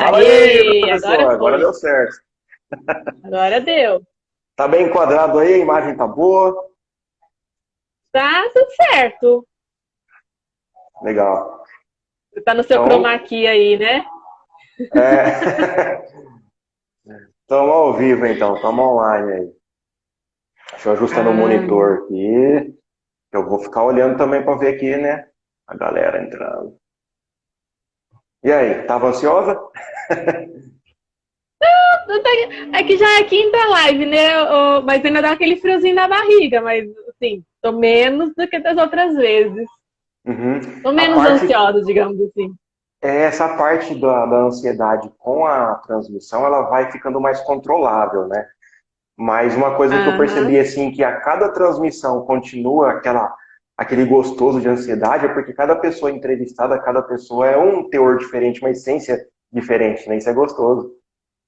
Fala aí, Aê, professor, agora agora foi. deu certo. Agora deu. Tá bem enquadrado aí, a imagem tá boa? Tá tudo certo. Legal. Você tá no seu chroma Então, key aí, né? é... Estamos ao vivo então, estamos online aí. Deixa eu ajustar no Ah, monitor aqui. Eu vou ficar olhando também para ver aqui, né? A galera entrando. E aí, tava ansiosa? é que já é quinta live, né? Mas ainda dá aquele friozinho na barriga, mas assim, tô menos do que das outras vezes. Uhum. Tô A menos parte, ansiosa, digamos assim. essa parte da ansiedade com a transmissão, ela vai ficando mais controlável, né? Mas uma coisa que eu Aham. percebi assim que a cada transmissão continua aquele gostoso de ansiedade é porque cada pessoa entrevistada, cada pessoa é um teor diferente, uma essência diferente, né? Isso é gostoso.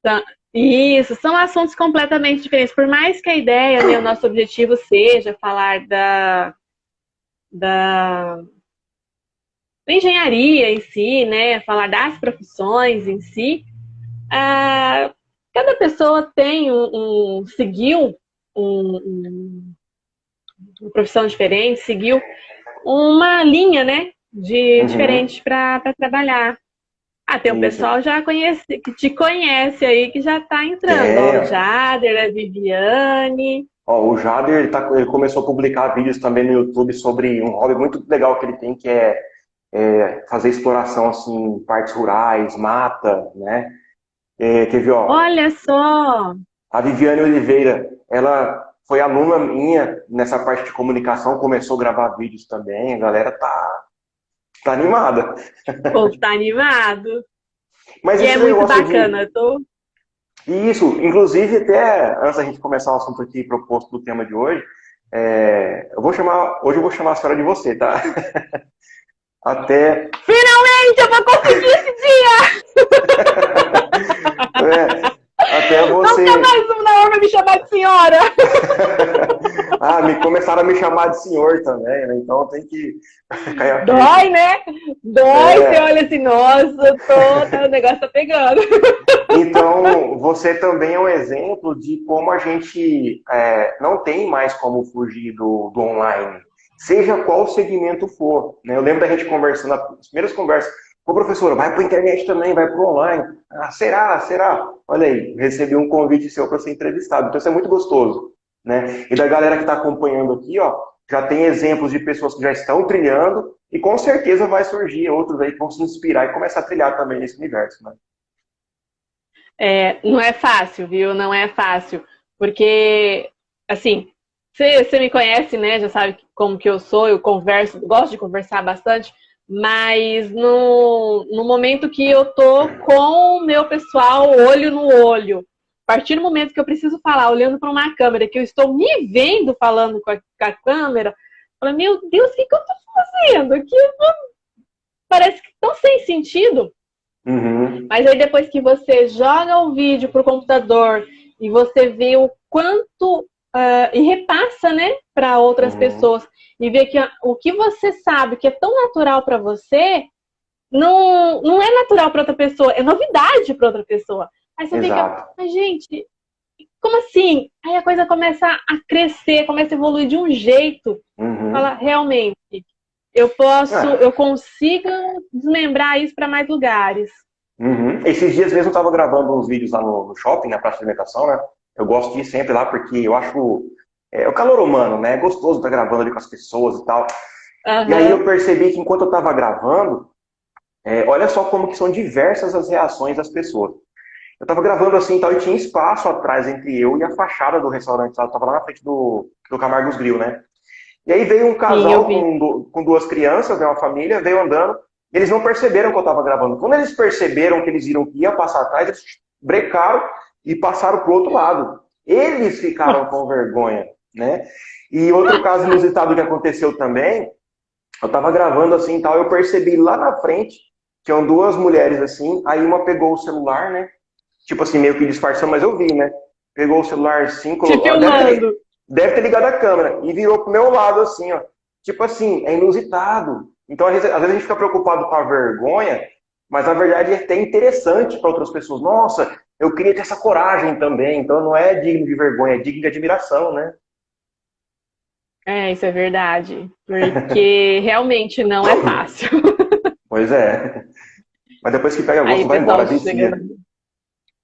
Tá. Isso, são assuntos completamente diferentes. Por mais que a ideia, né, o nosso objetivo seja falar da engenharia em si, né, falar das profissões em si, ah, cada pessoa tem seguiu uma profissão diferente, seguiu uma linha, né, de Uhum. diferente para trabalhar. Ah, tem um Isso. pessoal já conhece, que te conhece aí, que já está entrando, ó, o Tem. Jader, a Viviane. Ó, o Jader, ele começou a publicar vídeos também no YouTube sobre um hobby muito legal que ele tem, que é fazer exploração assim, em partes rurais, mata, né? Quer ver, ó, Olha só, a Viviane Oliveira, ela foi aluna minha nessa parte de comunicação, começou a gravar vídeos também, a galera tá animada. o povo tá animado. Mas E é esse muito negócio bacana, de. eu tô. Isso, inclusive, até antes da gente começar o assunto aqui proposto do tema de hoje, hoje eu vou chamar a senhora de você, tá? Até. Finalmente eu vou conseguir esse dia! Até Nunca você. mais um na hora vai me chamar de senhora! Começaram a me chamar de senhor também, né? Então tem que cair a ficha. Dói, né? Dói, você É, olha assim, nossa, o negócio tá pegando. então, você também é um exemplo de como a gente não tem mais como fugir do online, seja qual segmento for. Né? Eu lembro da gente conversando, nas primeiras conversas, pô, professora, vai para a internet também, vai para o online. Ah, será? Será? Olha aí, recebi um convite seu para ser entrevistado, então isso é muito gostoso. Né? E da galera que está acompanhando aqui, ó, já tem exemplos de pessoas que já estão trilhando e com certeza vai surgir outros aí que vão se inspirar e começar a trilhar também nesse universo. Né? É, não é fácil, viu? Não é fácil. Porque, assim, você me conhece, né? Já sabe como que eu sou, eu converso, gosto de conversar bastante, mas no momento que eu tô com o meu pessoal olho no olho, a partir do momento que eu preciso falar, olhando para uma câmera, que eu estou me vendo falando com a câmera, eu falo, meu Deus, o que eu tô fazendo? Aqui parece que tão sem sentido. Uhum, Mas aí depois que você joga o vídeo pro computador e você vê o quanto e repassa, né, para outras uhum, pessoas e vê que o que você sabe que é tão natural para você não é natural para outra pessoa, é novidade para outra pessoa. Aí você fica, exato. mas gente, como assim? Aí a coisa começa a crescer, começa a evoluir de um jeito. Fala, Uhum. realmente, eu É, consigo desmembrar isso para mais lugares. uhum. Esses dias mesmo eu estava gravando uns vídeos lá no shopping, na praça de alimentação, né? Eu gosto de ir sempre lá porque eu acho o calor humano, né? É gostoso estar gravando ali com as pessoas e tal. E aí eu Aham. percebi que enquanto eu estava gravando, olha só como que são diversas as reações das pessoas. Eu estava gravando assim e tal, e tinha espaço atrás entre eu e a fachada do restaurante. Eu estava lá na frente do Camargos Grill, né? E aí veio um Sim, eu casal vi. com duas crianças, né, uma família, veio andando, e eles não perceberam que eu estava gravando. Quando eles perceberam que eles viram que ia passar atrás, eles brecaram e passaram para o outro lado. Eles ficaram com vergonha, né? E outro caso inusitado que aconteceu também, eu estava gravando assim e tal, eu percebi lá na frente, tinham duas mulheres assim, aí uma pegou o celular, né? Tipo assim, meio que disfarçando, mas eu vi, né? Pegou o celular assim, Te colocou, filmando. deve ter ligado a câmera e virou pro meu lado assim, ó. Tipo assim, é inusitado. Então, às vezes a gente fica preocupado com a vergonha, mas na verdade é até interessante para outras pessoas. Nossa, eu queria ter essa coragem também. Então não é digno de vergonha, é digno de admiração, né? É, isso é verdade. Porque realmente não é fácil. Pois é. Mas depois que pega Aí gosto, o vai embora, pessoal chega. vicia.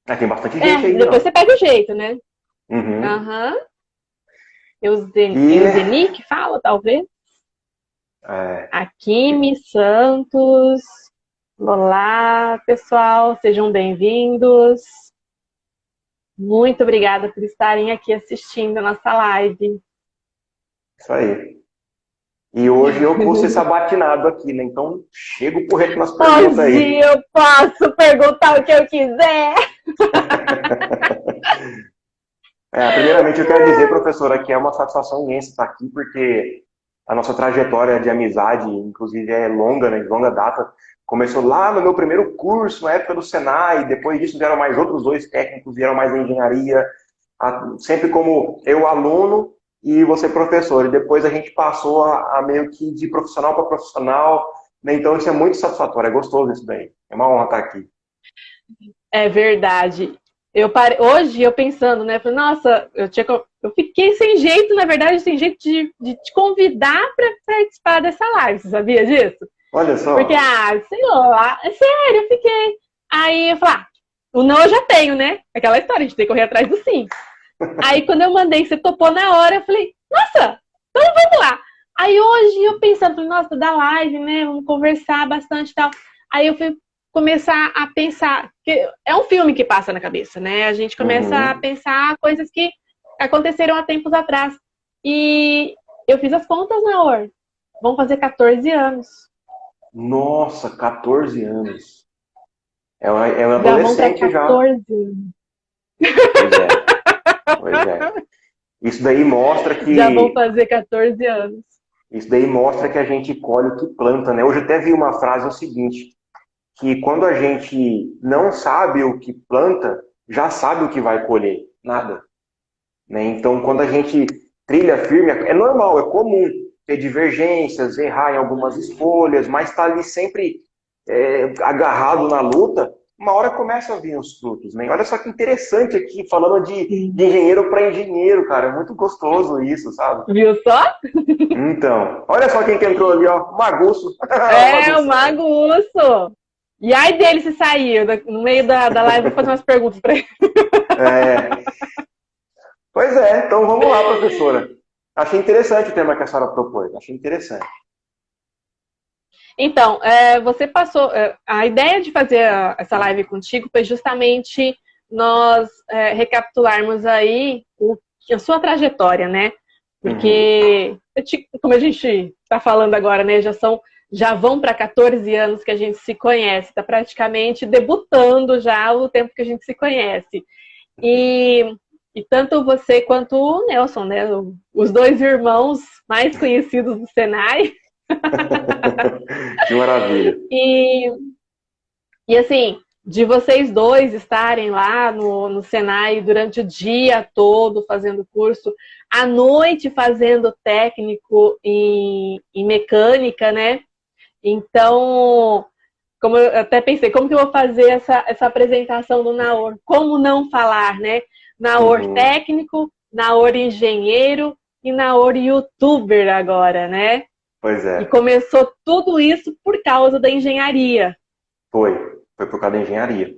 Ah, tem bastante gente É, aí, depois ó. você pega o jeito, né? Uhum. Aham. E, Euseni que fala, talvez. é, Akimi Santos. Olá, pessoal, sejam bem-vindos. Muito obrigada por estarem aqui assistindo a nossa live. isso aí. E hoje eu que vou ser sabatinado aqui, né? Então, chego porreto nas perguntas Hoje aí. eu posso perguntar o que eu quiser. Primeiramente, eu quero dizer, professora, que é uma satisfação imensa estar aqui, porque a nossa trajetória de amizade, inclusive, é longa, né? De longa data. Começou lá no meu primeiro curso, na época do Senai. Depois disso, vieram mais outros dois técnicos, vieram mais engenharia. Sempre como eu aluno e você professor. E depois a gente passou a meio que de profissional para profissional, né? Então isso é muito satisfatório, é gostoso isso daí. É uma honra estar aqui. É verdade. Hoje eu pensando, né? Falei, nossa, eu fiquei sem jeito, na verdade, sem jeito de te convidar para participar dessa live. Você sabia disso? Olha Porque, só. sei lá, é sério, eu fiquei. Aí eu falei, o não eu já tenho, né? Aquela história, a gente tem que correr atrás do sim. Aí quando eu mandei, você topou na hora, eu falei, nossa, então vamos lá. Aí hoje eu pensando, falei, nossa, da live, né? Vamos conversar bastante e tal. Aí eu fui começar a pensar, que é um filme que passa na cabeça, né? A gente começa a Uhum. pensar coisas que aconteceram há tempos atrás. E eu fiz as contas na hora. Vão fazer 14 anos. Nossa, 14 anos. É um Já vão para adolescente já. 14 anos. Pois é, pois é. Isso daí mostra Já vão que fazer 14 anos. isso daí mostra que a gente colhe o que planta, né? Hoje eu até vi uma frase o seguinte, que quando a gente não sabe o que planta, já sabe o que vai colher. Nada. Né? Então, quando a gente trilha firme, é normal, é comum ter divergências, errar em algumas escolhas, mas está ali sempre agarrado na luta, uma hora começa a vir os frutos. Né? Olha só que interessante aqui, falando de engenheiro para engenheiro, cara, é muito gostoso isso, sabe? Viu só? Então, olha só quem que entrou ali, ó, o Magusso. O É, o Magussão. Magusso. E aí dele se saiu. No meio da live, eu vou fazer umas perguntas para ele. É, pois é, então vamos lá, professora. Achei interessante o tema que a senhora propôs, achei interessante. Então, você passou. A ideia de fazer essa live contigo foi justamente nós recapitularmos aí a sua trajetória, né? Uhum. Porque, como a gente está falando agora, né? Já vão para 14 anos que a gente se conhece, está praticamente debutando já o tempo que a gente se conhece. E, e tanto você quanto o Nelson, né? Os dois irmãos mais conhecidos do Senai. Que maravilha. E, e assim, de vocês dois estarem lá no Senai durante o dia todo fazendo curso, à noite fazendo técnico em mecânica, né? Então, como eu até pensei, como que eu vou fazer essa apresentação do Naor? Como não falar, né? Naor Uhum. técnico, Naor engenheiro e Naor youtuber agora, né? Pois E é, começou tudo isso por causa da engenharia. foi. Foi por causa da engenharia.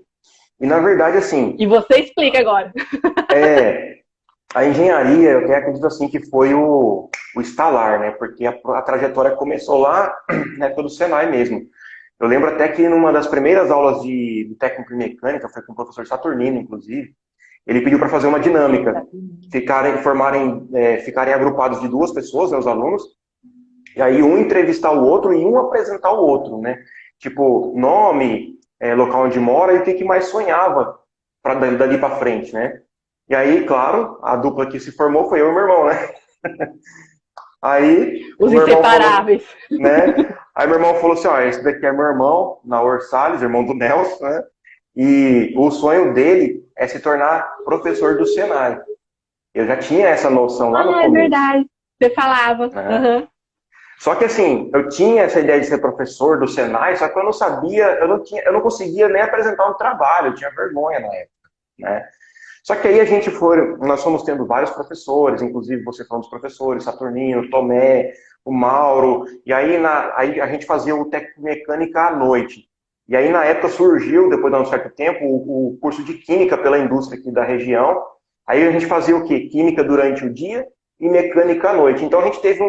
E na verdade, assim, E você explica agora. é, a engenharia, eu até acredito assim que foi o estalar, né? Porque a trajetória começou lá na época do Senai mesmo. Eu lembro até que numa das primeiras aulas de técnico em mecânica, foi com o professor Saturnino, inclusive, ele pediu para fazer uma dinâmica, ficarem agrupados de duas pessoas, né, os alunos, e aí um entrevistar o outro e um apresentar o outro, né? Tipo, nome, local onde mora e o que mais sonhava para dali para frente, né? E aí, claro, a dupla que se formou foi eu e meu irmão, né? Aí o Os meu irmão falou, inseparáveis. né? Aí meu irmão falou assim, ó, esse daqui é meu irmão, Naor Salles, irmão do Nelson, né? E o sonho dele é se tornar professor do Senai. Eu já tinha essa noção lá no Ah, é começo, verdade. Você falava. né? Uhum. Só que assim, eu tinha essa ideia de ser professor do Senai, só que eu não sabia, eu não conseguia nem apresentar um trabalho, eu tinha vergonha na época, né? Só que aí nós fomos tendo vários professores, inclusive você foi um dos professores, Saturnino, Tomé, o Mauro, e aí a gente fazia o técnico de mecânica à noite. E aí na época surgiu, depois de um certo tempo, o curso de Química pela indústria aqui da região. Aí a gente fazia o quê? Química durante o dia e mecânica à noite. Então a gente teve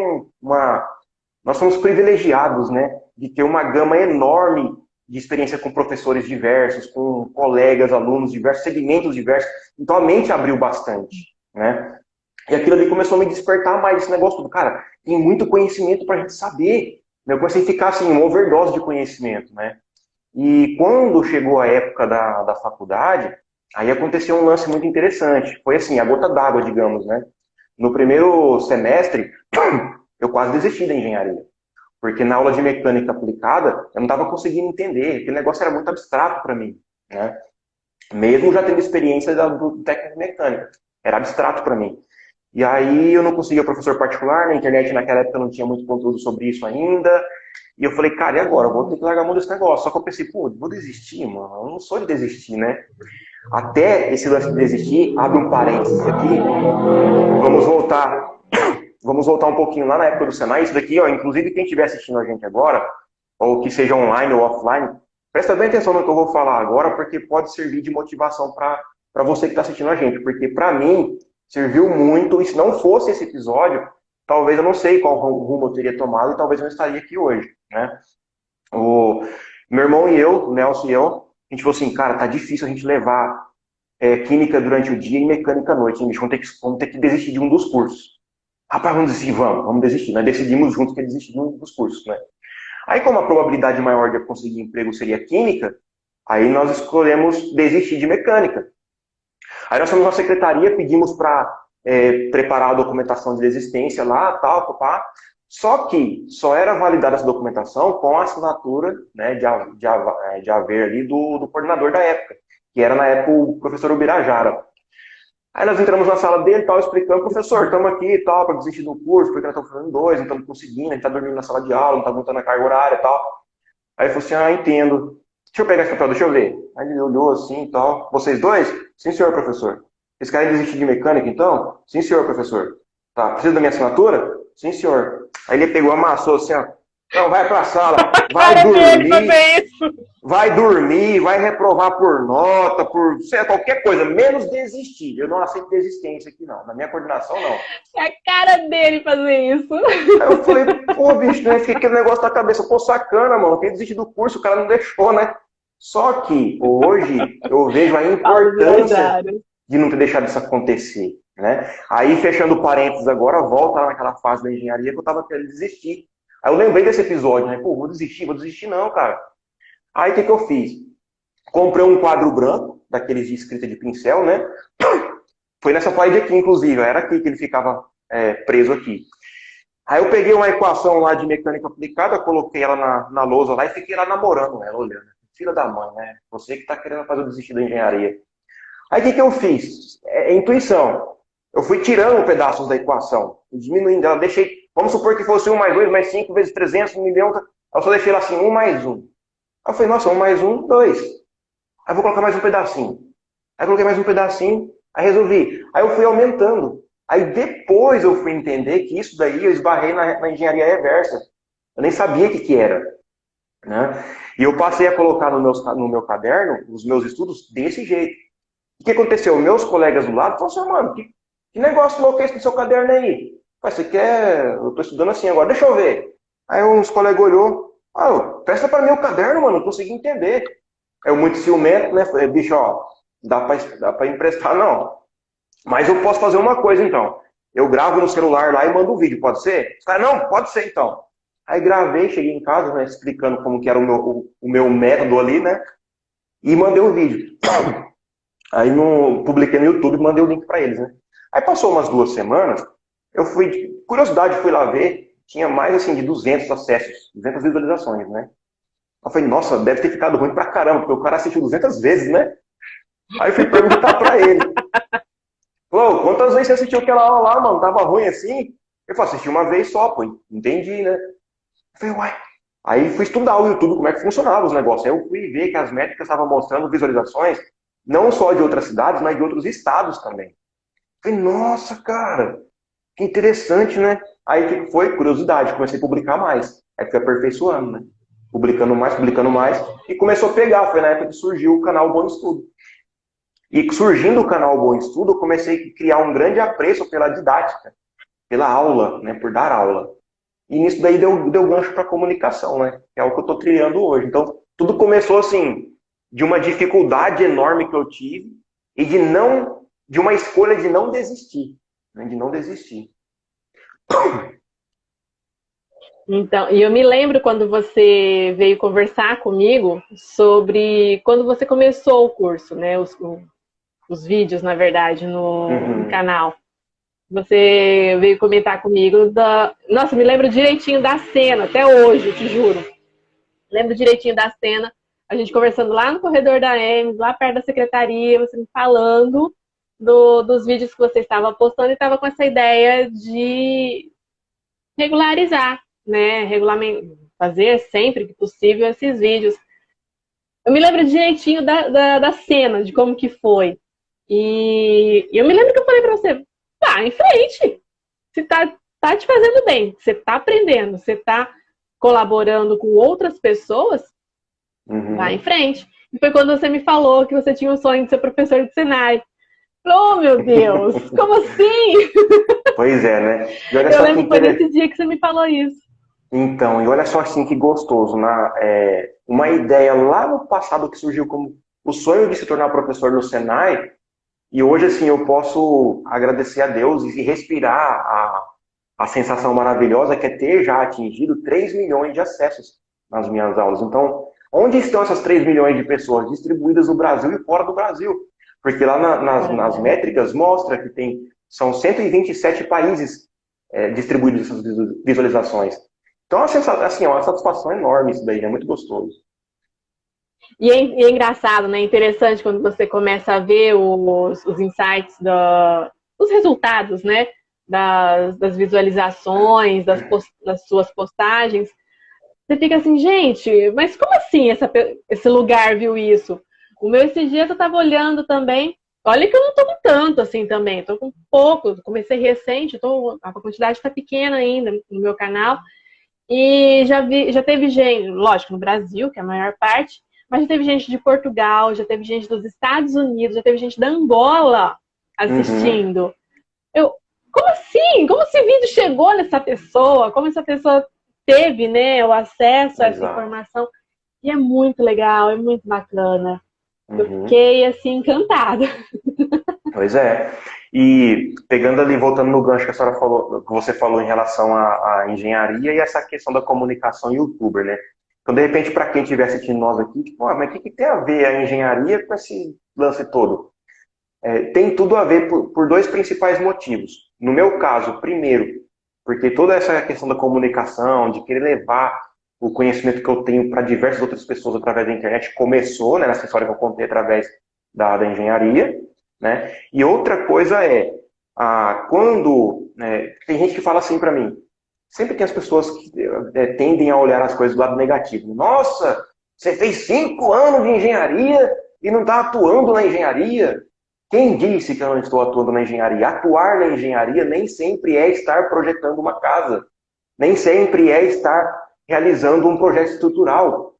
nós somos privilegiados, né, de ter uma gama enorme de experiência com professores diversos, com colegas, alunos diversos, segmentos diversos. Então a mente abriu bastante, né? E aquilo ali começou a me despertar mais esse negócio do cara, tem muito conhecimento para a gente saber. Eu comecei a ficar assim, uma overdose de conhecimento, né? E quando chegou a época da faculdade, aí aconteceu um lance muito interessante. Foi assim, a gota d'água, digamos, né? No primeiro semestre, eu quase desisti da engenharia. Porque na aula de mecânica aplicada, eu não estava conseguindo entender. Aquele negócio era muito abstrato para mim, né? Mesmo já tendo experiência do técnico de mecânica. Era abstrato para mim. E aí eu não conseguia professor particular, na internet naquela época não tinha muito conteúdo sobre isso ainda. E eu falei, cara, e agora? Eu vou ter que largar a mão desse negócio. Só que eu pensei, pô, vou desistir, mano. Eu não sou de desistir, né? Até esse lance de desistir, abre um parênteses aqui. Vamos voltar. Vamos voltar um pouquinho lá na época do Senai. Isso daqui, ó, inclusive quem estiver assistindo a gente agora, ou que seja online ou offline, presta bem atenção no que eu vou falar agora, porque pode servir de motivação para você que está assistindo a gente. Porque para mim, serviu muito. E se não fosse esse episódio, talvez eu não sei qual rumo eu teria tomado e talvez eu não estaria aqui hoje, né? O meu irmão e eu, o Nelson e eu, a gente falou assim, cara, tá difícil a gente levar química durante o dia e mecânica à noite. Hein? Vamos ter que desistir de um dos cursos. Rapaz, vamos desistir, vamos desistir. Nós decidimos juntos que desistir de um dos cursos, né? Aí, como a probabilidade maior de eu conseguir emprego seria química, aí nós escolhemos desistir de mecânica. Aí nós fomos na secretaria, pedimos para preparar a documentação de desistência lá, tal, papá. Só que só era validada essa documentação com a assinatura, né, de haver ali do coordenador da época, que era na época o professor Ubirajara. Aí nós entramos na sala dele, tal, explicando, professor, estamos aqui e tal, para desistir do curso, porque nós estamos fazendo dois, não estamos conseguindo, a gente está dormindo na sala de aula, não está montando a carga horária e tal. Aí ele falou assim, entendo. Deixa eu pegar esse papel, deixa eu ver. Aí ele olhou assim e tal. Vocês dois? Sim, senhor, professor. Vocês querem desistir de mecânica, então? Sim, senhor, professor. Tá, precisa da minha assinatura? Sim, senhor. Aí ele pegou, amassou assim, ó. Não, vai pra sala, vai dormir, vai reprovar por nota, por sei lá, qualquer coisa, menos desistir. Eu não aceito desistência aqui, não. Na minha coordenação, não. É a cara dele fazer isso. Aí eu falei, pô, bicho, né? Fiquei aquele negócio na cabeça, pô, sacana, mano. Quem desiste do curso, o cara não deixou, né? Só que hoje eu vejo a importância de não ter deixado isso acontecer, né? Aí, fechando parênteses agora, volta lá naquela fase da engenharia que eu tava querendo desistir. Aí eu lembrei desse episódio, né? Pô, vou desistir não, cara. Aí o que eu fiz? Comprei um quadro branco, daqueles de escrita de pincel, né? Foi nessa parede aqui, inclusive, era aqui que ele ficava preso aqui. Aí eu peguei uma equação lá de mecânica aplicada, coloquei ela na lousa lá e fiquei lá namorando ela, olhando. Filha da mãe, né? Você que tá querendo fazer eu desistir da engenharia. Aí o que eu fiz? É intuição. Eu fui tirando pedaços da equação, diminuindo ela, deixei, vamos supor que fosse 1 mais 2 mais 5 vezes 300, 1 milhão, eu só deixei ela assim, 1 mais 1. Aí eu falei, nossa, 1 mais 1, 2. Aí eu vou colocar mais um pedacinho. Aí eu coloquei mais um pedacinho, aí resolvi. Aí eu fui aumentando. Aí depois eu fui entender que isso daí eu esbarrei na engenharia reversa. Eu nem sabia o que era, né? E eu passei a colocar no meu caderno os meus estudos desse jeito. O que aconteceu? Meus colegas do lado falaram assim, mano, que negócio louco é esse no seu caderno aí? Você quer... Eu tô estudando assim agora, deixa eu ver. Aí uns colegas olhou, presta pra mim o caderno, mano, não consegui entender. É muito ciumento, né? Falei, bicho, ó, dá pra emprestar, não. Mas eu posso fazer uma coisa, então. Eu gravo no celular lá e mando um vídeo, pode ser? Os caras, não, pode ser, então. Aí gravei, cheguei em casa, né, explicando como que era o meu método ali, né? E mandei um vídeo. Aí publiquei no YouTube e mandei o link pra eles, né? Aí passou umas 2 semanas, eu fui, de curiosidade, fui lá ver, tinha mais assim de 200 acessos, 200 visualizações, né? Eu falei, nossa, deve ter ficado ruim pra caramba, porque o cara assistiu 200 vezes, né? Aí eu fui perguntar pra ele. Falou, quantas vezes você assistiu aquela aula lá, mano? Tava ruim assim? Ele falou, assisti uma vez só, pô, entendi, né? Eu falei, uai. Aí fui estudar o YouTube, como é que funcionava os negócios. Aí eu fui ver que as métricas estavam mostrando visualizações, não só de outras cidades, mas de outros estados também. Eu falei, nossa, cara, que interessante, né? Aí o que foi? Curiosidade, comecei a publicar mais. Aí fui aperfeiçoando, né? Publicando mais, e começou a pegar. Foi na época que surgiu o canal Bom Estudo. E surgindo o canal Bom Estudo, eu comecei a criar um grande apreço pela didática, pela aula, né? Por dar aula. E nisso daí deu gancho para comunicação, né? Que é o que eu estou trilhando hoje. Então, tudo começou assim, de uma dificuldade enorme que eu tive e de uma escolha de não desistir, né? De não desistir. Então, e eu me lembro quando você veio conversar comigo sobre quando você começou o curso, né? Os vídeos, na verdade, no Uhum. canal. Você veio comentar comigo da. Nossa, me lembro direitinho da cena, até hoje, eu te juro. Lembro direitinho da cena, a gente conversando lá no corredor da EMS, lá perto da secretaria, você me falando dos vídeos que você estava postando e estava com essa ideia de regularizar, né? Fazer sempre que possível esses vídeos. Eu me lembro direitinho da cena, de como que foi. E eu me lembro que eu falei pra você, vá em frente. Se tá te fazendo bem, você tá aprendendo, você tá colaborando com outras pessoas, vá em Uhum. frente. E foi quando você me falou que você tinha o sonho de ser professor de Senai. Oh, meu Deus, como assim? Pois é, né? E olha Eu só que lembro que foi nesse interessante. dia que você me falou isso. Então, e olha só assim que gostoso, né? Uma ideia lá no passado que surgiu como o sonho de se tornar professor no Senai, e hoje assim eu posso agradecer a Deus e respirar a sensação maravilhosa que é ter já atingido 3 milhões de acessos nas minhas aulas. Então, onde estão essas 3 milhões de pessoas distribuídas no Brasil e fora do Brasil? Porque lá nas métricas mostra que são 127 países distribuídos essas visualizações. Então, assim, é uma satisfação enorme isso daí, é muito gostoso. E é engraçado, né? Interessante quando você começa a ver os insights, os resultados, né? Das visualizações, das suas postagens. Você fica assim, gente, mas como assim esse lugar viu isso? O meu esses dias eu tava olhando também. Olha que eu não tô com tanto assim também, tô com pouco. Comecei recente, a quantidade está pequena ainda no meu canal. E já teve gente, lógico, no Brasil, que é a maior parte, mas já teve gente de Portugal, já teve gente dos Estados Unidos, já teve gente da Angola Uhum, assistindo. Eu, como assim? Como esse vídeo chegou nessa pessoa? Como essa pessoa teve, né, o acesso a essa exato. informação? E é muito legal, é muito bacana. Eu Uhum. fiquei assim encantada. Pois é. E pegando ali, voltando no gancho que a senhora falou, que você falou em relação à engenharia e essa questão da comunicação youtuber, né? Então, de repente, para quem estiver assistindo nós aqui, tipo, mas o que tem a ver a engenharia com esse lance todo? Tem tudo a ver por dois principais motivos. No meu caso, primeiro, porque toda essa questão da comunicação, de querer levar o conhecimento que eu tenho para diversas outras pessoas através da internet, começou, né, nessa história que eu contei através da engenharia, né? E outra coisa quando, né, tem gente que fala assim para mim, sempre tem as pessoas que tendem a olhar as coisas do lado negativo. Nossa, você fez 5 anos de engenharia e não está atuando na engenharia? Quem disse que eu não estou atuando na engenharia? Atuar na engenharia nem sempre é estar projetando uma casa, nem sempre é estar realizando um projeto estrutural.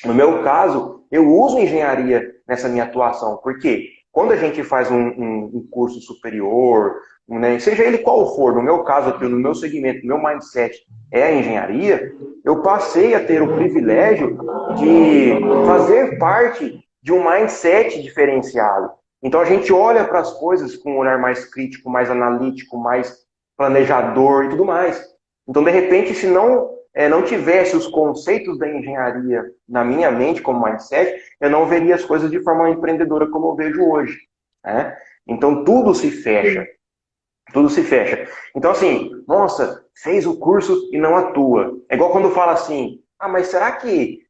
No meu caso, eu uso engenharia nessa minha atuação, porque quando a gente faz um curso superior, né, seja ele qual for, no meu caso, no meu segmento, no meu mindset é a engenharia, eu passei a ter o privilégio de fazer parte de um mindset diferenciado. Então a gente olha para as coisas com um olhar mais crítico, mais analítico, mais planejador e tudo mais. Então, de repente, se não tivesse os conceitos da engenharia na minha mente como mindset, eu não veria as coisas de forma empreendedora como eu vejo hoje. Né? Então, tudo se fecha. Sim. Tudo se fecha. Então, assim, nossa, fez o curso e não atua. É igual quando fala assim, mas será que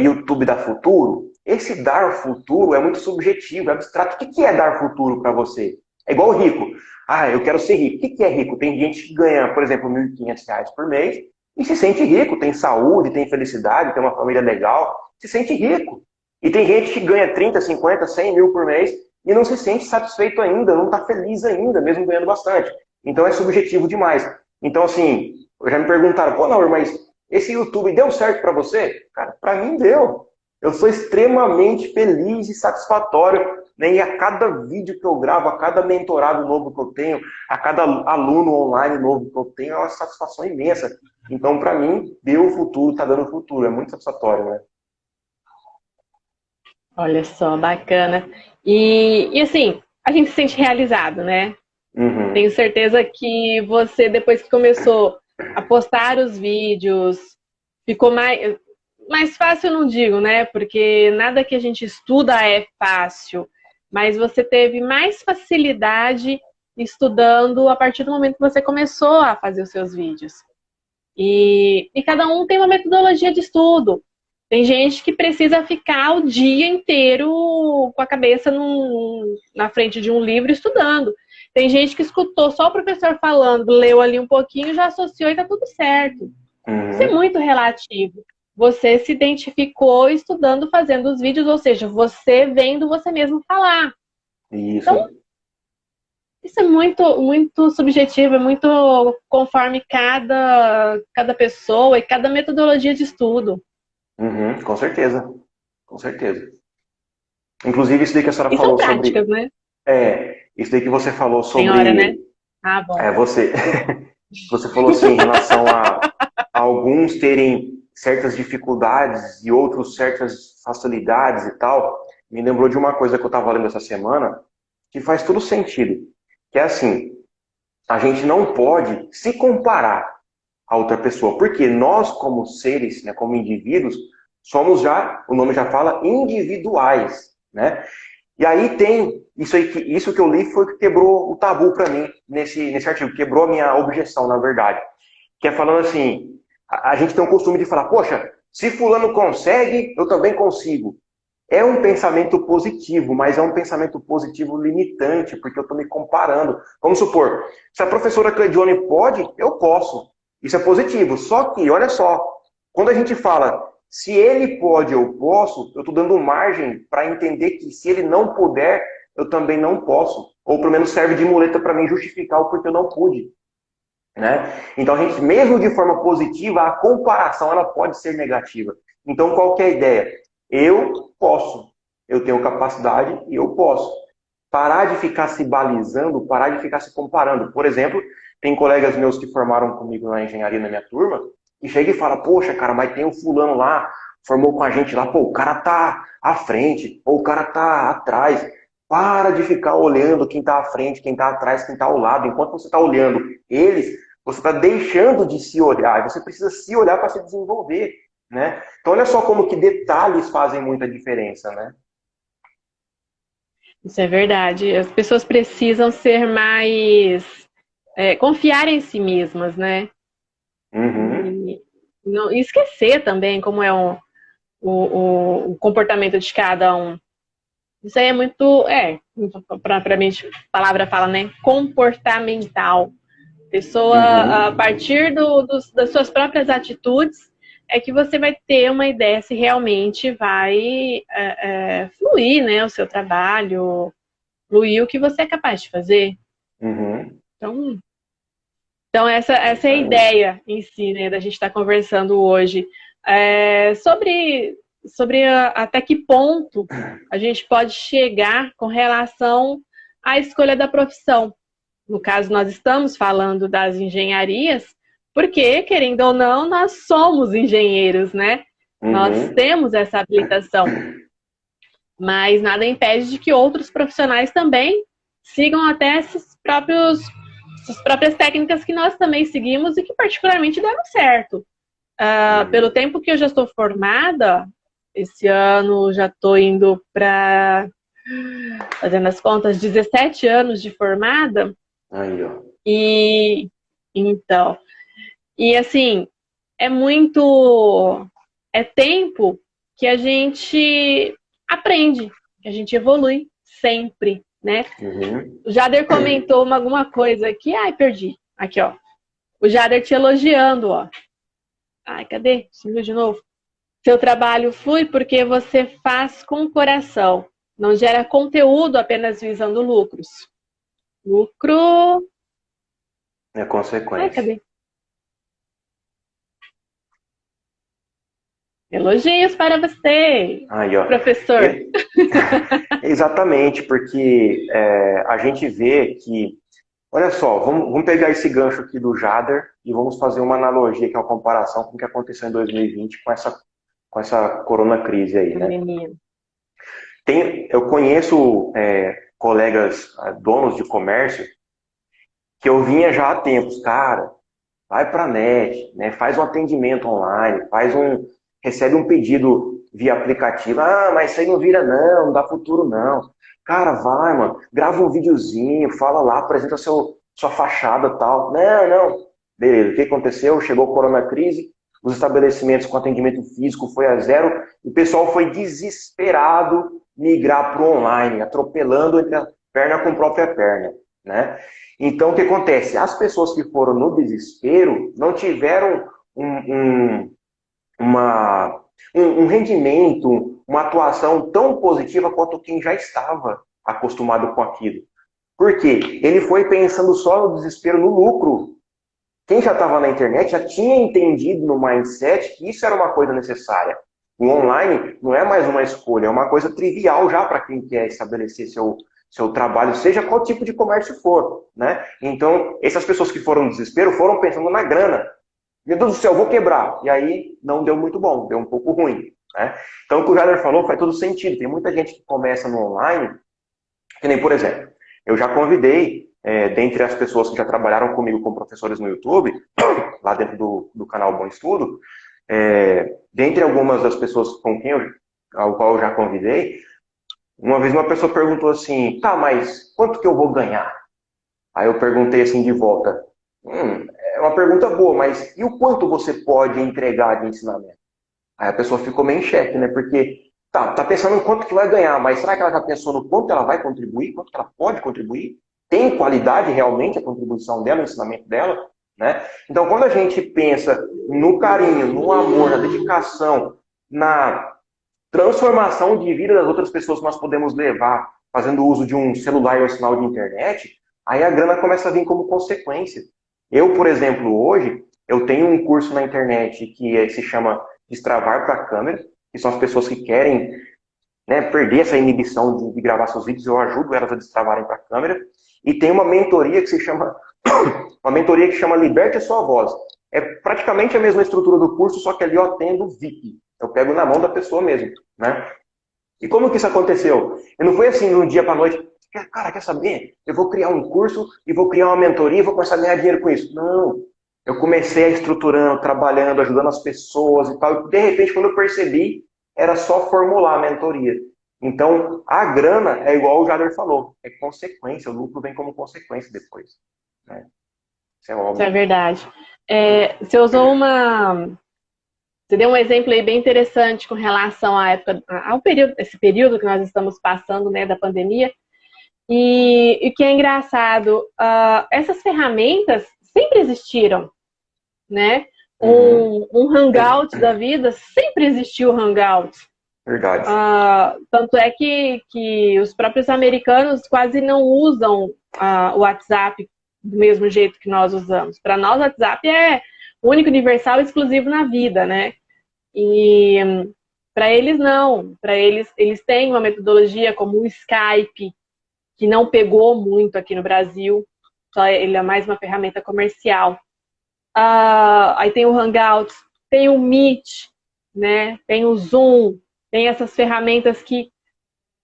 YouTube dá futuro? Esse dar futuro é muito subjetivo, é abstrato. O que é dar futuro para você? É igual o rico. Eu quero ser rico. O que é rico? Tem gente que ganha, por exemplo, R$ 1.500 por mês e se sente rico, tem saúde, tem felicidade, tem uma família legal, se sente rico. E tem gente que ganha 30, 50, 100 mil por mês e não se sente satisfeito ainda, não está feliz ainda, mesmo ganhando bastante. Então é subjetivo demais. Então, assim, já me perguntaram, pô, não, mas esse YouTube deu certo para você? Cara, para mim deu. Eu sou extremamente feliz e satisfatório, né? E a cada vídeo que eu gravo, a cada mentorado novo que eu tenho, a cada aluno online novo que eu tenho, é uma satisfação imensa. Então, para mim, deu o futuro, tá dando o futuro. É muito satisfatório, né? Olha só, bacana. E assim, a gente se sente realizado, né? Uhum. Tenho certeza que você, depois que começou a postar os vídeos, ficou mais fácil, eu não digo, né? Porque nada que a gente estuda é fácil, mas você teve mais facilidade estudando a partir do momento que você começou a fazer os seus vídeos. E cada um tem uma metodologia de estudo. Tem gente que precisa ficar o dia inteiro com a cabeça na frente de um livro estudando. Tem gente que escutou só o professor falando, leu ali um pouquinho, já associou e tá tudo certo. Isso é Uhum. muito relativo. Você se identificou estudando, fazendo os vídeos, ou seja, você vendo você mesmo falar. Isso. Então, isso é muito subjetivo, é muito conforme cada pessoa e cada metodologia de estudo. Uhum. Com certeza. Com certeza. Inclusive, isso daí que a senhora E são falou sobre. práticas, né? Isso daí que você falou Senhora, né? sobre. Ah, bom. Você. Você falou assim em relação a alguns terem certas dificuldades e outros certas facilidades e tal. Me lembrou de uma coisa que eu estava lendo essa semana que faz todo sentido. Que é assim, a gente não pode se comparar a outra pessoa, porque nós, como seres, né, como indivíduos, somos já, o nome já fala, individuais, né? E aí tem isso que eu li foi o que quebrou o tabu para mim nesse artigo, quebrou a minha objeção, na verdade. Que é falando assim, a gente tem um costume de falar, poxa, se fulano consegue, eu também consigo. É um pensamento positivo, mas é um pensamento positivo limitante, porque eu estou me comparando. Vamos supor, se a professora Cleidione pode, eu posso. Isso é positivo. Só que, olha só, quando a gente fala, se ele pode, eu posso, eu estou dando margem para entender que se ele não puder, eu também não posso. Ou pelo menos serve de muleta para mim justificar o porquê eu não pude. Né? Então, a gente, mesmo de forma positiva, a comparação ela pode ser negativa. Então, qual que é a ideia? Eu posso, eu tenho capacidade e eu posso. Parar de ficar se balizando, parar de ficar se comparando. Por exemplo, tem colegas meus que formaram comigo na engenharia na minha turma, e chega e fala, poxa, cara, mas tem um fulano lá, formou com a gente lá, pô, o cara tá à frente, ou o cara tá atrás. Para de ficar olhando quem está à frente, quem está atrás, quem está ao lado. Enquanto você está olhando eles, você está deixando de se olhar. E você precisa se olhar para se desenvolver, né? Então, olha só como que detalhes fazem muita diferença, né? Isso é verdade. As pessoas precisam ser mais confiar em si mesmas, né? Uhum, E não e esquecer também como é o comportamento de cada um. Isso aí é muito, para mim, a palavra fala, né? Comportamental. Pessoa, a uhum, partir das suas próprias atitudes, é que você vai ter uma ideia se realmente vai fluir, né? O seu trabalho, fluir o que você é capaz de fazer. uhum. Então, então, essa é a ideia em si, né, da gente estar conversando hoje. Sobre até que ponto a gente pode chegar com relação à escolha da profissão. No caso, nós estamos falando das engenharias, porque, querendo ou não, nós somos engenheiros, né? Nós Uhum. temos essa habilitação. Mas nada impede de que outros profissionais também sigam até essas próprias técnicas que nós também seguimos e que particularmente deram certo. Pelo Uhum. tempo que eu já estou formada, esse ano já estou indo para, fazendo as contas, 17 anos de formada. Aí, ó. E então, e assim, é muito. É tempo que a gente aprende, que a gente evolui sempre, né? Uhum. O Jader comentou alguma coisa aqui. Ai, perdi. Aqui, ó. O Jader te elogiando, ó. Ai, cadê? Sumiu de novo. Seu trabalho flui porque você faz com o coração. Não gera conteúdo apenas visando lucros. Lucro... É Ai, consequência. cadê? Elogios para você, Aí, ó. professor. E- Exatamente, porque a gente vê que, olha só, vamos pegar esse gancho aqui do Jader e vamos fazer uma analogia, que é uma comparação com o que aconteceu em 2020 com essa corona crise aí, né? Pandemia. Eu conheço colegas donos de comércio que eu vinha já há tempos, cara, vai para a net, né? Faz um atendimento online, recebe um pedido via aplicativo. Ah, mas isso aí não vira não dá futuro não. Cara, vai, mano, grava um videozinho, fala lá, apresenta sua fachada e tal. Não. Beleza, o que aconteceu? Chegou a corona crise, os estabelecimentos com atendimento físico foi a zero, e o pessoal foi desesperado migrar para o online, atropelando entre a perna com a própria perna, né? Então, o que acontece? As pessoas que foram no desespero não tiveram um, um, um rendimento, uma atuação tão positiva quanto quem já estava acostumado com aquilo. Por quê? Ele foi pensando só no desespero, no lucro. Quem já estava na internet já tinha entendido no mindset que isso era uma coisa necessária. O online não é mais uma escolha, é uma coisa trivial já para quem quer estabelecer seu trabalho, seja qual tipo de comércio for, né? Então, essas pessoas que foram no desespero foram pensando na grana. Meu Deus do céu, vou quebrar. E aí não deu muito bom, deu um pouco ruim, né? Então, o que o Jader falou faz todo sentido. Tem muita gente que começa no online, que nem, por exemplo, eu já convidei, dentre as pessoas que já trabalharam comigo como professores no YouTube, lá dentro do canal Bom Estudo, dentre algumas das pessoas ao qual eu já convidei, uma vez uma pessoa perguntou assim, tá, mas quanto que eu vou ganhar? Aí eu perguntei assim de volta, é uma pergunta boa, mas e o quanto você pode entregar de ensinamento? Aí a pessoa ficou meio em xeque, né? Porque tá pensando em quanto que vai ganhar, mas será que ela já pensou no quanto ela vai contribuir, quanto que ela pode contribuir? Tem qualidade realmente a contribuição dela, o ensinamento dela? Né? Então, quando a gente pensa no carinho, no amor, na dedicação, na transformação de vida das outras pessoas que nós podemos levar fazendo uso de um celular e um sinal de internet, aí a grana começa a vir como consequência. Eu, por exemplo, hoje, eu tenho um curso na internet que se chama Destravar para a Câmera, que são as pessoas que querem, né, perder essa inibição de gravar seus vídeos, eu ajudo elas a destravarem para a câmera. E tem uma mentoria que se chama Liberte a Sua Voz. É praticamente a mesma estrutura do curso, só que ali eu atendo VIP. Eu pego na mão da pessoa mesmo, né? E como que isso aconteceu? E não foi assim, de um dia para a noite, cara, quer saber? Eu vou criar um curso e vou criar uma mentoria e vou começar a ganhar dinheiro com isso. Não. Eu comecei a estruturando, trabalhando, ajudando as pessoas e tal. E de repente, quando eu percebi, era só formular a mentoria. Então, a grana é igual o Jader falou, é consequência, o lucro vem como consequência depois, né? Isso é Isso é óbvio. verdade. Você usou Você deu um exemplo aí bem interessante com relação à época, esse período que nós estamos passando, né, da pandemia. E o que é engraçado, essas ferramentas sempre existiram, né? Uhum. Um hangout da vida, sempre existiu o hangout. Verdade. Tanto é que os próprios americanos quase não usam o WhatsApp do mesmo jeito que nós usamos. Para nós, o WhatsApp é único, universal e exclusivo na vida, né? E para eles não. Para eles têm uma metodologia como o Skype, que não pegou muito aqui no Brasil. Só ele é mais uma ferramenta comercial. Aí tem o Hangouts, tem o Meet, né? Tem o Zoom, tem essas ferramentas que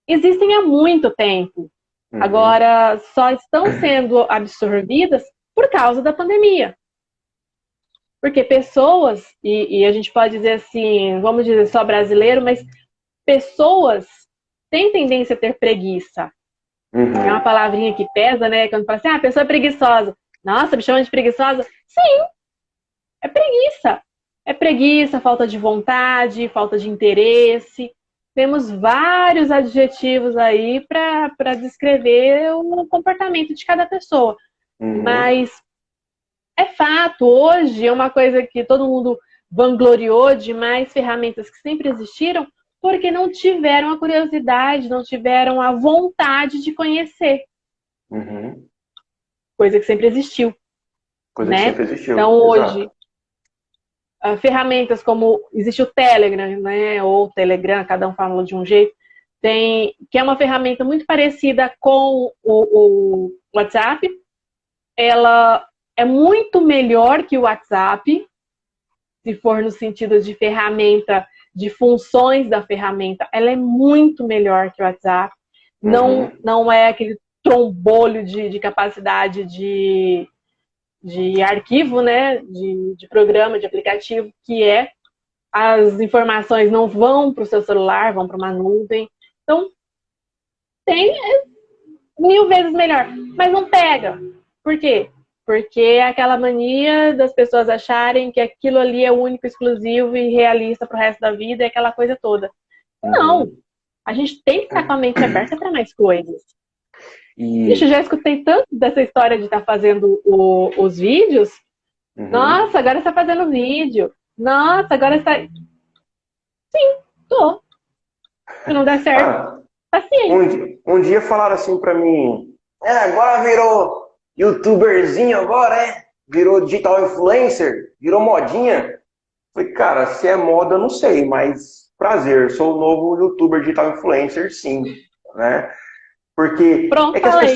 existem há muito tempo. Uhum. Agora só estão sendo absorvidas por causa da pandemia. Porque pessoas, e a gente pode dizer assim, vamos dizer só brasileiro, mas pessoas têm tendência a ter preguiça. É uma Uhum. palavrinha que pesa, né? Quando fala assim, a pessoa é preguiçosa. Nossa, me chama de preguiçosa? Sim, é preguiça. É preguiça, falta de vontade, falta de interesse. Temos vários adjetivos aí para descrever o comportamento de cada pessoa. Uhum. Mas é fato, hoje é uma coisa que todo mundo vangloriou de mais ferramentas que sempre existiram, porque não tiveram a curiosidade, não tiveram a vontade de conhecer. Uhum. Coisa que sempre existiu, Coisa que né? sempre existiu, Então, exato. hoje, ferramentas como existe o Telegram, né? Ou Telegram, cada um fala de um jeito, que é uma ferramenta muito parecida com o WhatsApp. Ela é muito melhor que o WhatsApp, se for no sentido de ferramenta, de funções da ferramenta, ela é muito melhor que o WhatsApp. Uhum. Não é aquele trombolho de capacidade de arquivo, né? De programa, de aplicativo, que é as informações não vão para o seu celular, vão para uma nuvem. Então, tem 1000 vezes melhor, mas não pega. Por quê? Porque é aquela mania das pessoas acharem que aquilo ali é único, exclusivo e realista para o resto da vida, é aquela coisa toda. Não, Uhum. a gente tem que estar com a mente aberta para mais coisas. Ixi, E já escutei tanto dessa história de estar fazendo os vídeos. uhum. Nossa, agora você está fazendo vídeo. Nossa, agora está... Tô. Se não der certo, Ah, paciência. um dia falaram assim pra mim, agora virou youtuberzinho agora, é? Virou digital influencer, virou modinha. Falei, cara, se é moda, eu não sei, mas prazer, sou o novo youtuber digital influencer, sim, né? Porque Pronto, é que falei.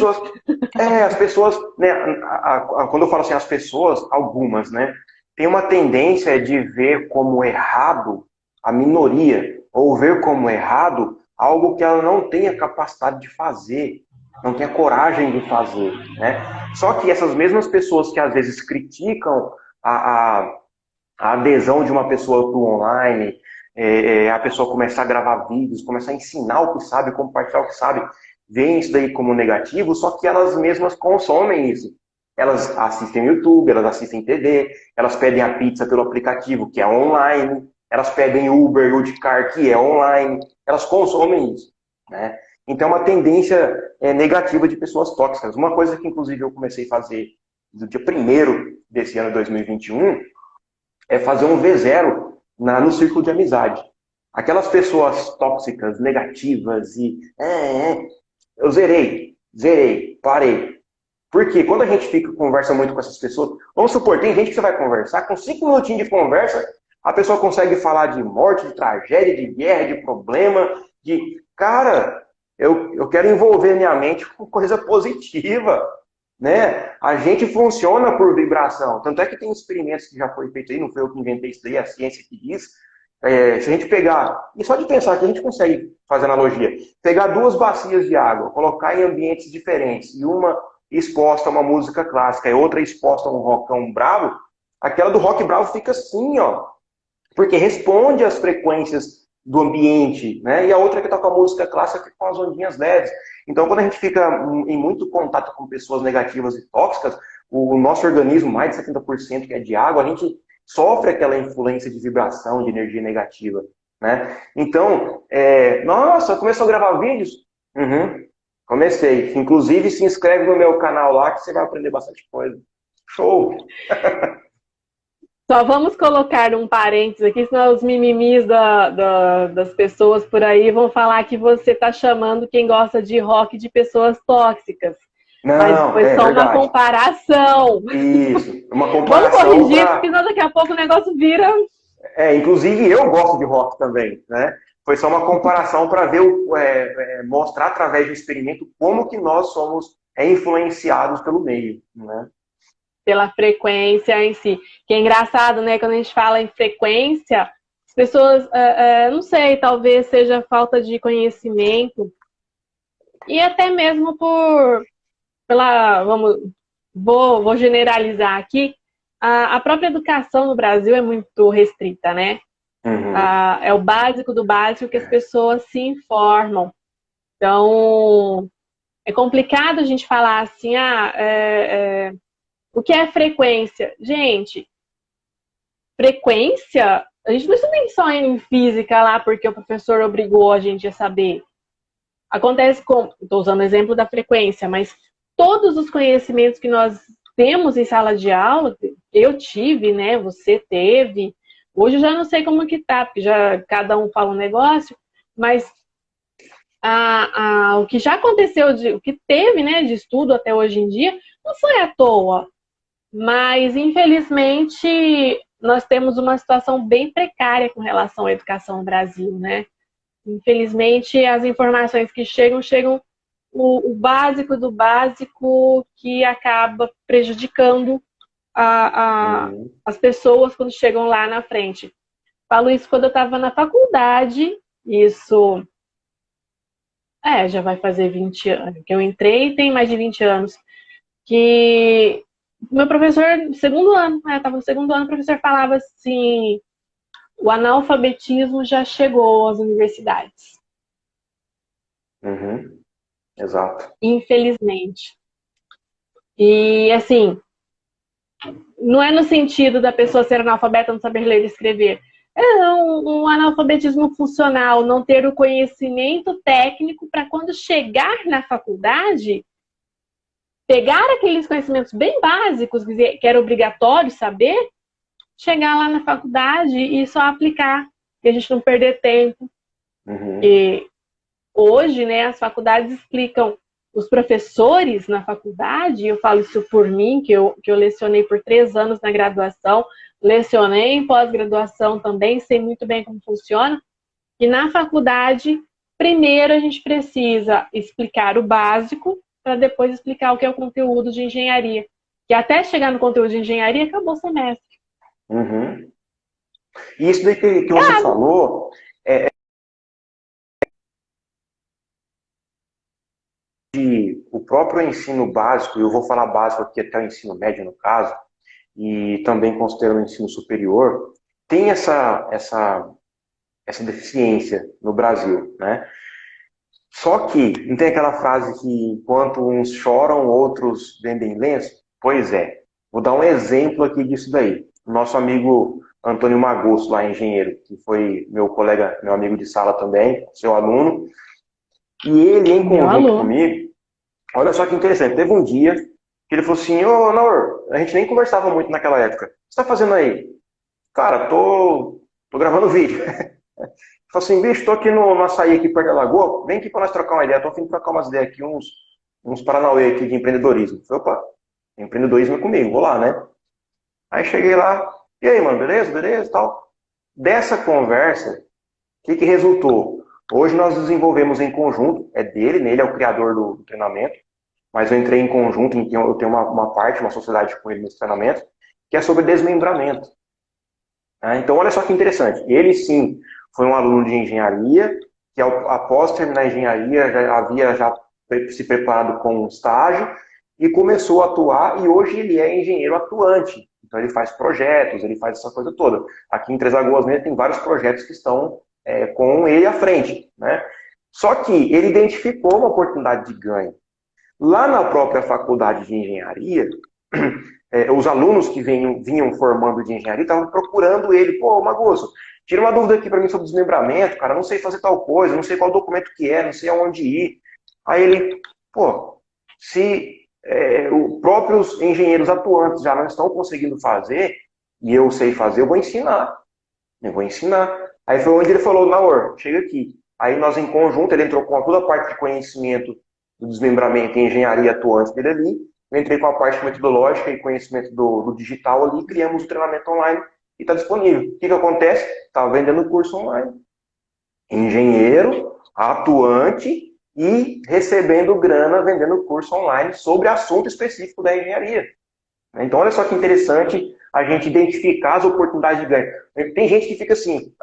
as pessoas, né, quando eu falo assim, as pessoas, algumas, né, tem uma tendência de ver como errado a minoria, ou ver como errado algo que ela não tem a capacidade de fazer, não tem a coragem de fazer, né? Só que essas mesmas pessoas que às vezes criticam a, a, a adesão de uma pessoa para o online, a pessoa começar a gravar vídeos, começar a ensinar o que sabe, compartilhar o que sabe, veem isso daí como negativo, só que elas mesmas consomem isso. Elas assistem YouTube, elas assistem TV, elas pedem a pizza pelo aplicativo, que é online, elas pedem Uber, Udcar, que é online, elas consomem isso, né? Então é uma tendência negativa de pessoas tóxicas. Uma coisa que inclusive eu comecei a fazer no dia 1º desse ano 2021 é fazer um V0 no círculo de amizade. Aquelas pessoas tóxicas, negativas eu zerei, parei. Porque quando a gente conversa muito com essas pessoas, vamos supor, tem gente que você vai conversar, com 5 minutinhos de conversa, a pessoa consegue falar de morte, de tragédia, de guerra, de problema, de... Cara, eu quero envolver minha mente com coisa positiva, né? A gente funciona por vibração. Tanto é que tem experimentos que já foi feito aí, não foi eu que inventei isso daí, é a ciência que diz. Se a gente pegar, e só de pensar que a gente consegue fazer analogia, pegar 2 bacias de água, colocar em ambientes diferentes, e uma exposta a uma música clássica e outra exposta a um rockão bravo, aquela do rock bravo fica assim, ó, porque responde às frequências do ambiente, né? E a outra que toca a música clássica fica com as ondinhas leves. Então, quando a gente fica em muito contato com pessoas negativas e tóxicas, o nosso organismo, mais de 70% que é de água, a gente sofre aquela influência de vibração, de energia negativa, né? Então, nossa, começou a gravar vídeos? Uhum, comecei. Inclusive, se inscreve no meu canal lá que você vai aprender bastante coisa. Show! Só vamos colocar um parênteses aqui, senão os mimimis das pessoas por aí vão falar que você está chamando quem gosta de rock de pessoas tóxicas. Mas Não, foi é só uma verdade. comparação. Isso, uma Vamos comparação corrigir, porque para... senão daqui a pouco o negócio vira... inclusive eu gosto de rock também, né? Foi só uma comparação para ver, mostrar através do experimento como que nós somos influenciados pelo meio, né? Pela frequência em si. Que é engraçado, né? Quando a gente fala em frequência, as pessoas, não sei, talvez seja falta de conhecimento e até mesmo vou generalizar aqui, a própria educação no Brasil é muito restrita, né? Uhum. É o básico do básico que as pessoas se informam. Então, é complicado a gente falar assim, o que é frequência? Gente, frequência, a gente não estuda só em física lá porque o professor obrigou a gente a saber. Acontece com, estou usando o exemplo da frequência, mas todos os conhecimentos que nós temos em sala de aula, eu tive, né? Você teve, Hoje eu já não sei como que tá, porque já cada um fala um negócio, mas o que já aconteceu, o que teve, né, de estudo até hoje em dia, não foi à toa. Mas, infelizmente, nós temos uma situação bem precária com relação à educação no Brasil, né? Infelizmente, as informações que chegam o básico do básico, que acaba prejudicando Uhum. as pessoas quando chegam lá na frente. Falo isso quando eu estava na faculdade, isso já vai fazer 20 anos, que eu entrei tem mais de 20 anos, que meu professor, segundo ano, eu estava no segundo ano, o professor falava assim, o analfabetismo já chegou às universidades. Uhum. Exato. Infelizmente. E, assim, não é no sentido da pessoa ser analfabeta, não saber ler e escrever. É um analfabetismo funcional, não ter o conhecimento técnico para quando chegar na faculdade, pegar aqueles conhecimentos bem básicos, que era obrigatório saber, chegar lá na faculdade e só aplicar, e a gente não perder tempo. Uhum. E hoje, né, as faculdades explicam, os professores na faculdade, eu falo isso por mim, que eu lecionei por 3 anos na graduação, lecionei em pós-graduação também, sei muito bem como funciona, e na faculdade, primeiro a gente precisa explicar o básico, para depois explicar o que é o conteúdo de engenharia. Que até chegar no conteúdo de engenharia, acabou o semestre. Uhum. E isso daí que você falou, o próprio ensino básico, eu vou falar básico aqui até o ensino médio no caso, e também considerando o ensino superior, tem essa deficiência no Brasil, né? Só que, não tem aquela frase que enquanto uns choram, outros vendem lenço? Pois é. Vou dar um exemplo aqui disso daí. O nosso amigo Antônio Magosso, lá engenheiro, que foi meu colega, meu amigo de sala também, seu aluno, e ele, em Meu conjunto aluno. comigo, olha só que interessante, teve um dia que ele falou assim, ô, Naur, a gente nem conversava muito naquela época. O que você tá fazendo aí? Cara, tô gravando vídeo. Falei assim, bicho, tô aqui no açaí aqui perto da lagoa, vem aqui pra nós trocar uma ideia. Tô a fim de trocar umas ideias aqui, uns paranauê aqui de empreendedorismo. Falei, opa, empreendedorismo é comigo, vou lá, né? Aí cheguei lá, e aí, mano, beleza, beleza, tal. Dessa conversa, o que resultou? Hoje nós desenvolvemos em conjunto, é dele, né? Ele é o criador do treinamento, mas eu entrei em conjunto, então eu tenho uma parte, uma sociedade com ele nesse treinamento, que é sobre desmembramento. Né? Então, olha só que interessante. Ele, sim, foi um aluno de engenharia, que após terminar a engenharia já havia se preparado com um estágio e começou a atuar, e hoje ele é engenheiro atuante. Então, ele faz projetos, ele faz essa coisa toda. Aqui em Três Lagoas mesmo tem vários projetos que estão com ele à frente. Né? Só que ele identificou uma oportunidade de ganho. Lá na própria faculdade de engenharia, os alunos que vinham formando de engenharia estavam procurando ele. Pô, Magoso, tira uma dúvida aqui para mim sobre desmembramento, cara, não sei fazer tal coisa, não sei qual documento que é, não sei aonde ir. Aí ele, pô, se os próprios engenheiros atuantes já não estão conseguindo fazer, e eu sei fazer, eu vou ensinar. Eu vou ensinar. Aí foi onde ele falou, Naor, chega aqui. Aí nós em conjunto, ele entrou com toda a parte de conhecimento do desmembramento e engenharia atuante dele ali. Eu entrei com a parte metodológica e conhecimento do digital ali, criamos o treinamento online e está disponível. O que acontece? Está vendendo curso online. Engenheiro, atuante e recebendo grana vendendo curso online sobre assunto específico da engenharia. Então, olha só que interessante a gente identificar as oportunidades de ganho. Tem gente que fica assim,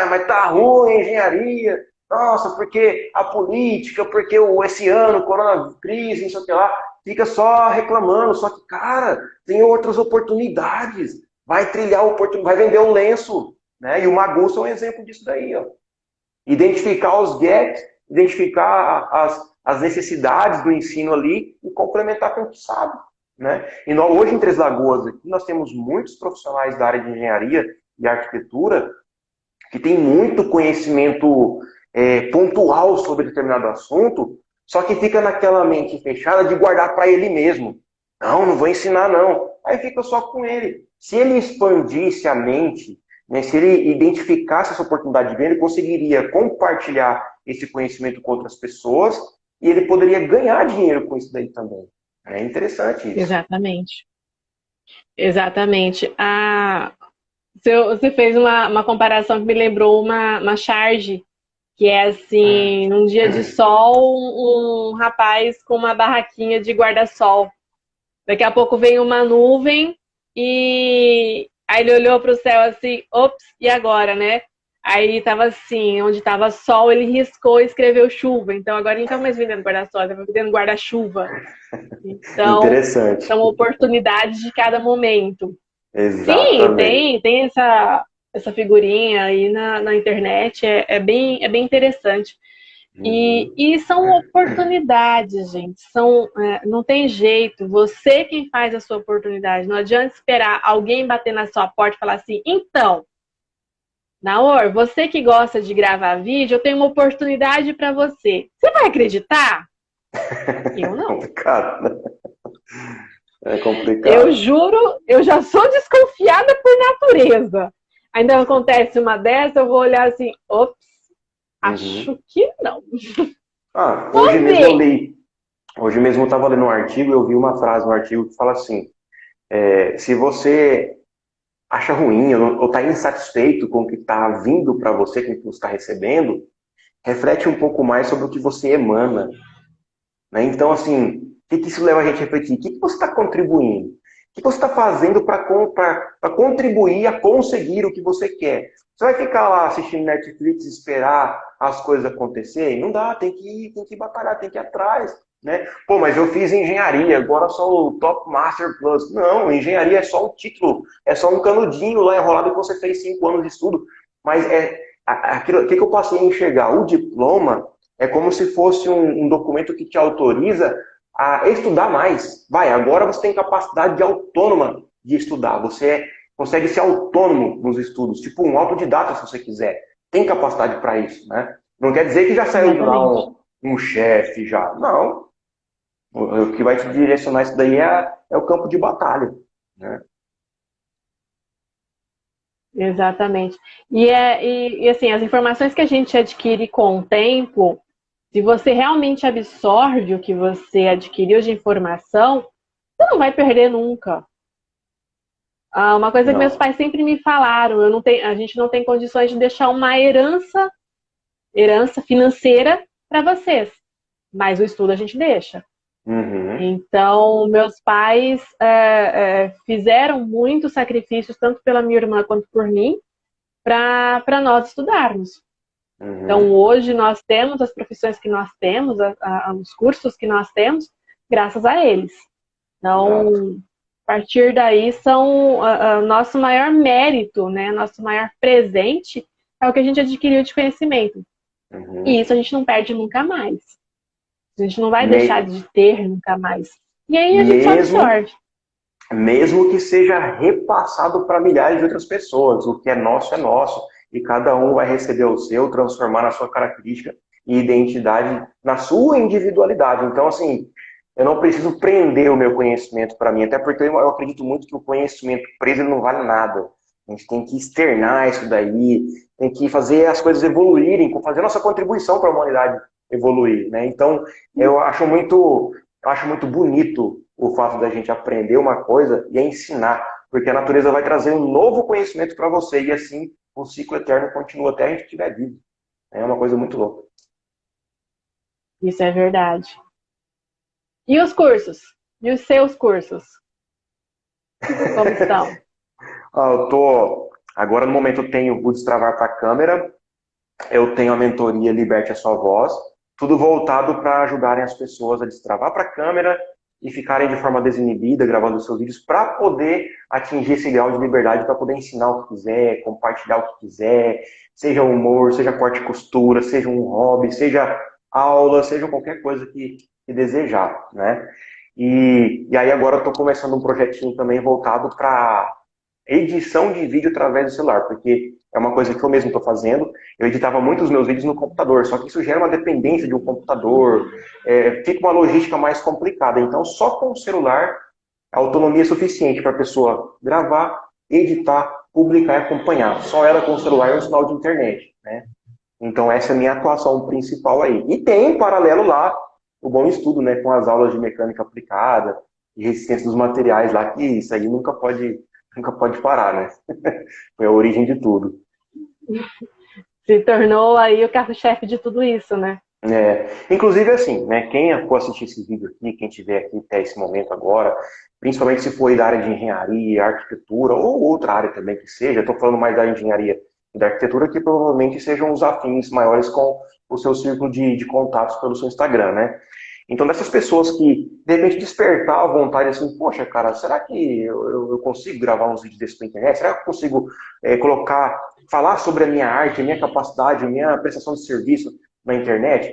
mas tá ruim a engenharia, nossa, porque a política, porque esse ano, corona crise, não sei o que lá, fica só reclamando, só que, cara, tem outras oportunidades, vai trilhar vai vender um lenço, né? E o Magusso é um exemplo disso daí, ó. Identificar os gaps, identificar as necessidades do ensino ali e complementar com o que sabe. Né? E nós, hoje em Três Lagoas, aqui, nós temos muitos profissionais da área de engenharia e arquitetura que têm muito conhecimento pontual sobre determinado assunto, só que fica naquela mente fechada de guardar para ele mesmo. Não vou ensinar não. Aí fica só com ele. Se ele expandisse a mente né? Se ele identificasse essa oportunidade de ganho, ele conseguiria compartilhar esse conhecimento com outras pessoas e ele poderia ganhar dinheiro com isso daí também. É interessante isso. Exatamente. Exatamente. Você fez uma comparação que me lembrou uma charge, que é assim, num dia de sol, um rapaz com uma barraquinha de guarda-sol. Daqui a pouco vem uma nuvem e aí ele olhou para o céu assim, ops, e agora, né? Aí tava assim, onde tava sol, ele riscou e escreveu chuva. Então agora ele não tá mais vendendo guarda-sol, ele tá vendendo guarda-chuva. Então, Interessante. são oportunidades de cada momento. Sim, Exatamente. tem essa figurinha aí na internet, é bem interessante. Uhum. E são oportunidades, gente. Não tem jeito. Você quem faz a sua oportunidade. Não adianta esperar alguém bater na sua porta e falar assim, então, Naor, você que gosta de gravar vídeo, eu tenho uma oportunidade para você. Você vai acreditar? Eu É não. complicado, né? É Eu complicado. juro, eu já sou desconfiada por natureza. Ainda acontece uma dessa, eu vou olhar assim, ops, Uhum. acho que não. Ah, hoje Vou mesmo eu ver. li, hoje mesmo eu estava lendo um artigo, eu vi uma frase no artigo que fala assim, se você acha ruim ou está insatisfeito com o que está vindo para você, com o que você está recebendo, reflete um pouco mais sobre o que você emana, né? Então, assim, o que isso leva a gente a refletir? O que você está contribuindo? O que você está fazendo para contribuir a conseguir o que você quer? Você vai ficar lá assistindo Netflix e esperar as coisas acontecerem? Não dá, tem que batalhar, tem que ir atrás, né? Pô, mas eu fiz engenharia, agora sou o Top Master Plus. Não, engenharia é só um título, é só um canudinho lá enrolado que você fez 5 anos de estudo. Mas aquilo, o que eu passei a enxergar? O diploma é como se fosse um documento que te autoriza a estudar mais. Vai, agora você tem capacidade de autônoma de estudar. Você consegue ser autônomo nos estudos, tipo um autodidata se você quiser. Tem capacidade para isso, né? Não quer dizer que já saiu de lá Exatamente. um chefe já. Não. O que vai te direcionar isso daí é o campo de batalha, né? Exatamente. Assim, as informações que a gente adquire com o tempo, se você realmente absorve o que você adquiriu de informação, você não vai perder nunca. Uma coisa que meus Não. pais sempre me falaram, a gente não tem condições de deixar uma herança financeira para vocês, mas o estudo a gente deixa. Uhum. Então, meus pais fizeram muitos sacrifícios, tanto pela minha irmã quanto por mim, para nós estudarmos. Então, Uhum. hoje nós temos as profissões que nós temos, os cursos que nós temos, graças a eles. Exato. Então, a partir daí, são nosso maior mérito, né? Nosso maior presente é o que a gente adquiriu de conhecimento. E Uhum. isso a gente não perde nunca mais. A gente não vai deixar Me- de ter nunca mais. E aí a gente só mesmo absorve. mesmo que seja repassado para milhares de outras pessoas. O que é nosso, e cada um vai receber o seu, transformar na sua característica e identidade, na sua individualidade. Então, assim, eu não preciso prender o meu conhecimento para mim, até porque eu acredito muito que o conhecimento preso ele não vale nada. A gente tem que externar isso daí, tem que fazer as coisas evoluírem, fazer nossa contribuição para a humanidade evoluir, né? Então, eu acho muito bonito o fato da gente aprender uma coisa e ensinar, porque a natureza vai trazer um novo conhecimento para você e assim o ciclo eterno continua até a gente estiver vivo. É uma coisa muito louca. Isso é verdade. E os cursos? E os seus cursos? Como estão? Agora no momento eu tenho o Destravar para a Câmera, eu tenho a mentoria Liberte a Sua Voz, tudo voltado para ajudarem as pessoas a destravar para a câmera e ficarem de forma desinibida, gravando seus vídeos, para poder atingir esse grau de liberdade, para poder ensinar o que quiser, compartilhar o que quiser, seja humor, seja corte e costura, seja um hobby, seja aula, seja qualquer coisa que desejar, né? E aí agora eu estou começando um projetinho também voltado para edição de vídeo através do celular, porque é uma coisa que eu mesmo estou fazendo. Eu editava muitos meus vídeos no computador, só que isso gera uma dependência de um computador, fica uma logística mais complicada. Então, só com o celular, a autonomia é suficiente para a pessoa gravar, editar, publicar e acompanhar. Só ela com o celular e um sinal de internet, né? Então essa é a minha atuação principal aí. E tem em paralelo lá o Bom Estudo, né? Com as aulas de mecânica aplicada e resistência dos materiais lá, que isso aí nunca pode parar, né? Foi a origem de tudo. Se tornou aí o carro-chefe de tudo isso, né? Inclusive assim, né, quem for assistir esse vídeo aqui, quem tiver aqui até esse momento agora, principalmente se for da área de engenharia, arquitetura ou outra área também que seja, estou falando mais da engenharia e da arquitetura, que provavelmente sejam os afins maiores com o seu círculo de contatos pelo seu Instagram, né? Então, dessas pessoas que, de repente, despertar a vontade assim, poxa, cara, será que eu consigo gravar uns vídeos desses pra internet? Será que eu consigo falar sobre a minha arte, a minha capacidade, a minha prestação de serviço na internet?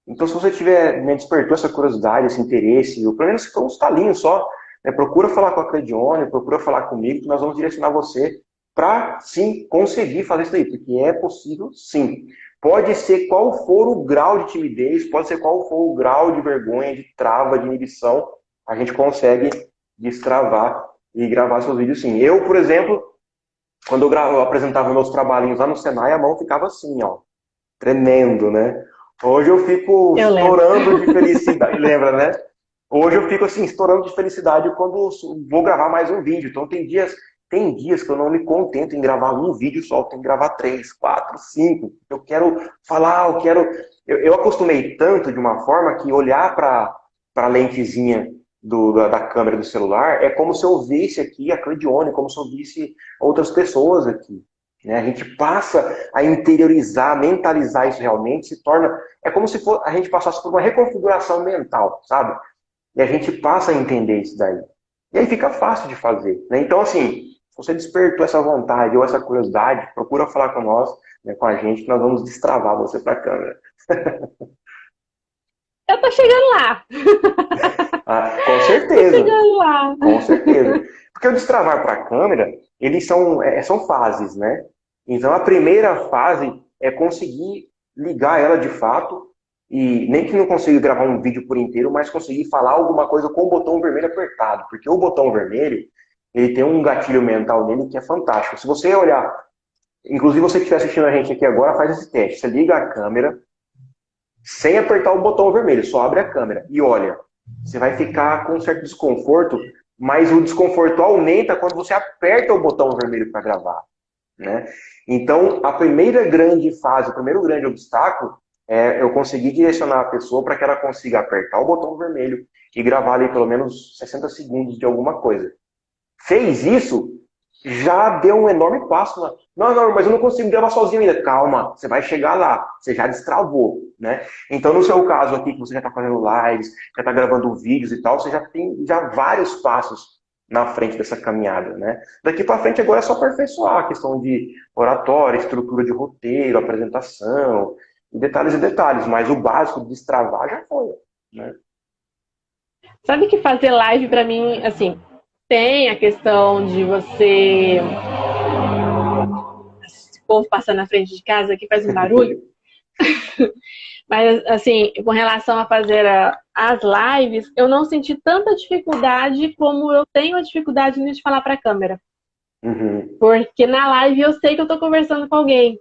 Então, se você tiver, né, despertou essa curiosidade, esse interesse, ou pelo menos se for um estalinho só, né, procura falar com a Cleidione, procura falar comigo, que nós vamos direcionar você para, sim, conseguir fazer isso aí, porque é possível, sim. Pode ser qual for o grau de timidez, pode ser qual for o grau de vergonha, de trava, de inibição, a gente consegue destravar e gravar seus vídeos sim. Eu, por exemplo, quando eu apresentava meus trabalhinhos lá no Senai, a mão ficava assim, ó, tremendo, né? Hoje eu fico estourando de felicidade, lembra, né? Hoje eu fico assim, estourando de felicidade quando vou gravar mais um vídeo. Então tem dias que eu não me contento em gravar um vídeo só, eu tenho que gravar 3, 4, 5. Eu quero falar, eu acostumei tanto de uma forma que olhar para a lentezinha da câmera do celular é como se eu visse aqui a Cleidione, como se eu visse outras pessoas aqui. Né? A gente passa a interiorizar, mentalizar isso realmente, se torna... É como se a gente passasse por uma reconfiguração mental, sabe? E a gente passa a entender isso daí. E aí fica fácil de fazer. Né? Então, assim, se você despertou essa vontade ou essa curiosidade, procura falar com nós, né, com a gente, que nós vamos destravar você para a câmera. Eu tô chegando lá. Com certeza. Tô chegando lá. Com certeza. Porque o destravar para a câmera, eles são fases, né? Então, a primeira fase é conseguir ligar ela de fato, e nem que não consiga gravar um vídeo por inteiro, mas conseguir falar alguma coisa com o botão vermelho apertado. Porque o botão vermelho, ele tem um gatilho mental nele que é fantástico. Se você olhar, inclusive você que estiver assistindo a gente aqui agora, faz esse teste. Você liga a câmera, sem apertar o botão vermelho, só abre a câmera e olha. Você vai ficar com um certo desconforto, mas o desconforto aumenta quando você aperta o botão vermelho para gravar. Né? Então, a primeira grande fase, o primeiro grande obstáculo é eu conseguir direcionar a pessoa para que ela consiga apertar o botão vermelho e gravar ali pelo menos 60 segundos de alguma coisa. Fez isso, já deu um enorme passo. Não, mas eu não consigo gravar sozinho ainda. Calma, você vai chegar lá, você já destravou. Né? Então, no seu caso aqui, que você já está fazendo lives, já está gravando vídeos e tal, você já tem vários passos na frente dessa caminhada, né? Daqui para frente agora é só aperfeiçoar a questão de oratória, estrutura de roteiro, apresentação, e detalhes, mas o básico de destravar já foi, né? Sabe que fazer live para mim, assim, tem a questão de você... Esse povo passando na frente de casa aqui faz um barulho. Mas, assim, com relação a fazer as lives, eu não senti tanta dificuldade como eu tenho a dificuldade de falar para a câmera. Uhum. Porque na live eu sei que eu estou conversando com alguém.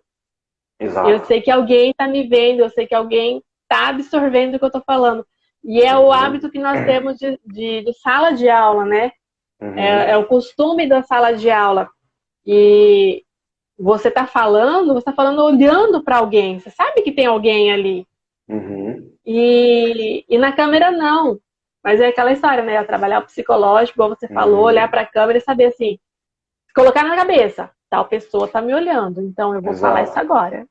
Exato. Eu sei que alguém está me vendo, eu sei que alguém está absorvendo o que eu estou falando. E é o hábito que nós temos de sala de aula, né? Uhum. É o costume da sala de aula. E você está falando olhando para alguém. Você sabe que tem alguém ali. Uhum. E na câmera não. Mas é aquela história, né? Trabalhar o psicológico, igual você falou, olhar para a câmera e saber assim, colocar na cabeça, tal pessoa tá me olhando, então eu vou falar isso agora.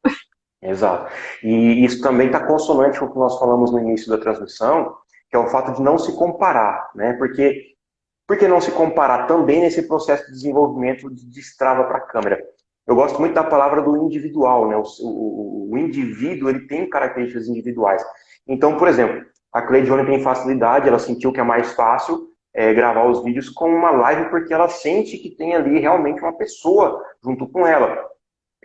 Exato. E isso também está consonante com o que nós falamos no início da transmissão, que é o fato de não se comparar, né? Por que não se comparar também nesse processo de desenvolvimento de destrava para a câmera? Eu gosto muito da palavra do individual, né? O indivíduo, ele tem características individuais. Então, por exemplo, a Cleidione tem facilidade, ela sentiu que é mais fácil gravar os vídeos com uma live porque ela sente que tem ali realmente uma pessoa junto com ela.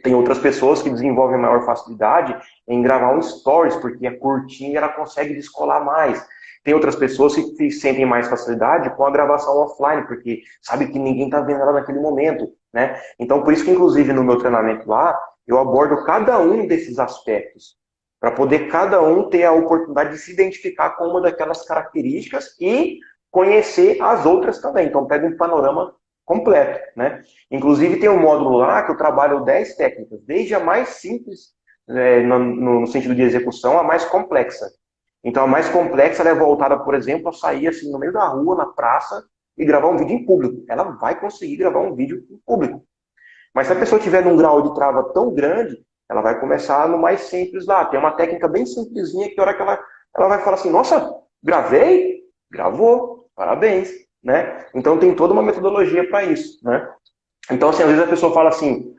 Tem outras pessoas que desenvolvem maior facilidade em gravar um stories, porque é curtinho e ela consegue descolar mais. Tem outras pessoas que sentem mais facilidade com a gravação offline, porque sabe que ninguém está vendo ela naquele momento, né? Então, por isso que, inclusive, no meu treinamento lá, eu abordo cada um desses aspectos, para poder cada um ter a oportunidade de se identificar com uma daquelas características e conhecer as outras também. Então, pega um panorama completo, né? Inclusive, tem um módulo lá que eu trabalho 10 técnicas, desde a mais simples, no sentido de execução, a mais complexa. Então, a mais complexa ela é voltada, por exemplo, a sair assim no meio da rua, na praça, e gravar um vídeo em público. Ela vai conseguir gravar um vídeo em público. Mas se a pessoa tiver num grau de trava tão grande, ela vai começar no mais simples lá. Tem uma técnica bem simplesinha que a hora que ela vai falar assim, nossa, gravei? Gravou, parabéns. Né? Então tem toda uma metodologia para isso. Né? Então, assim, às vezes a pessoa fala assim,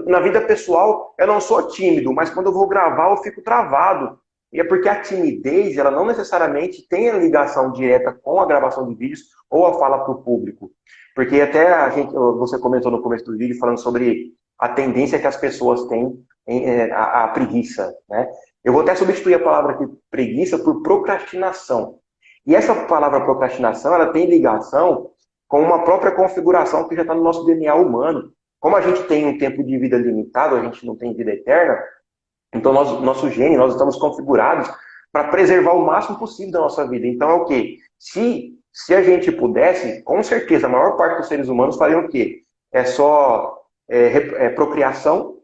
na vida pessoal eu não sou tímido, mas quando eu vou gravar eu fico travado. E é porque a timidez, ela não necessariamente tem a ligação direta com a gravação de vídeos ou a fala para o público. Porque até você comentou no começo do vídeo falando sobre a tendência que as pessoas têm a preguiça. Né? Eu vou até substituir a palavra aqui, preguiça, por procrastinação. E essa palavra procrastinação, ela tem ligação com uma própria configuração que já está no nosso DNA humano. Como a gente tem um tempo de vida limitado, a gente não tem vida eterna, então nosso gene, nós estamos configurados para preservar o máximo possível da nossa vida. Então é o quê? Se a gente pudesse, com certeza, a maior parte dos seres humanos fariam o quê? É só procriação,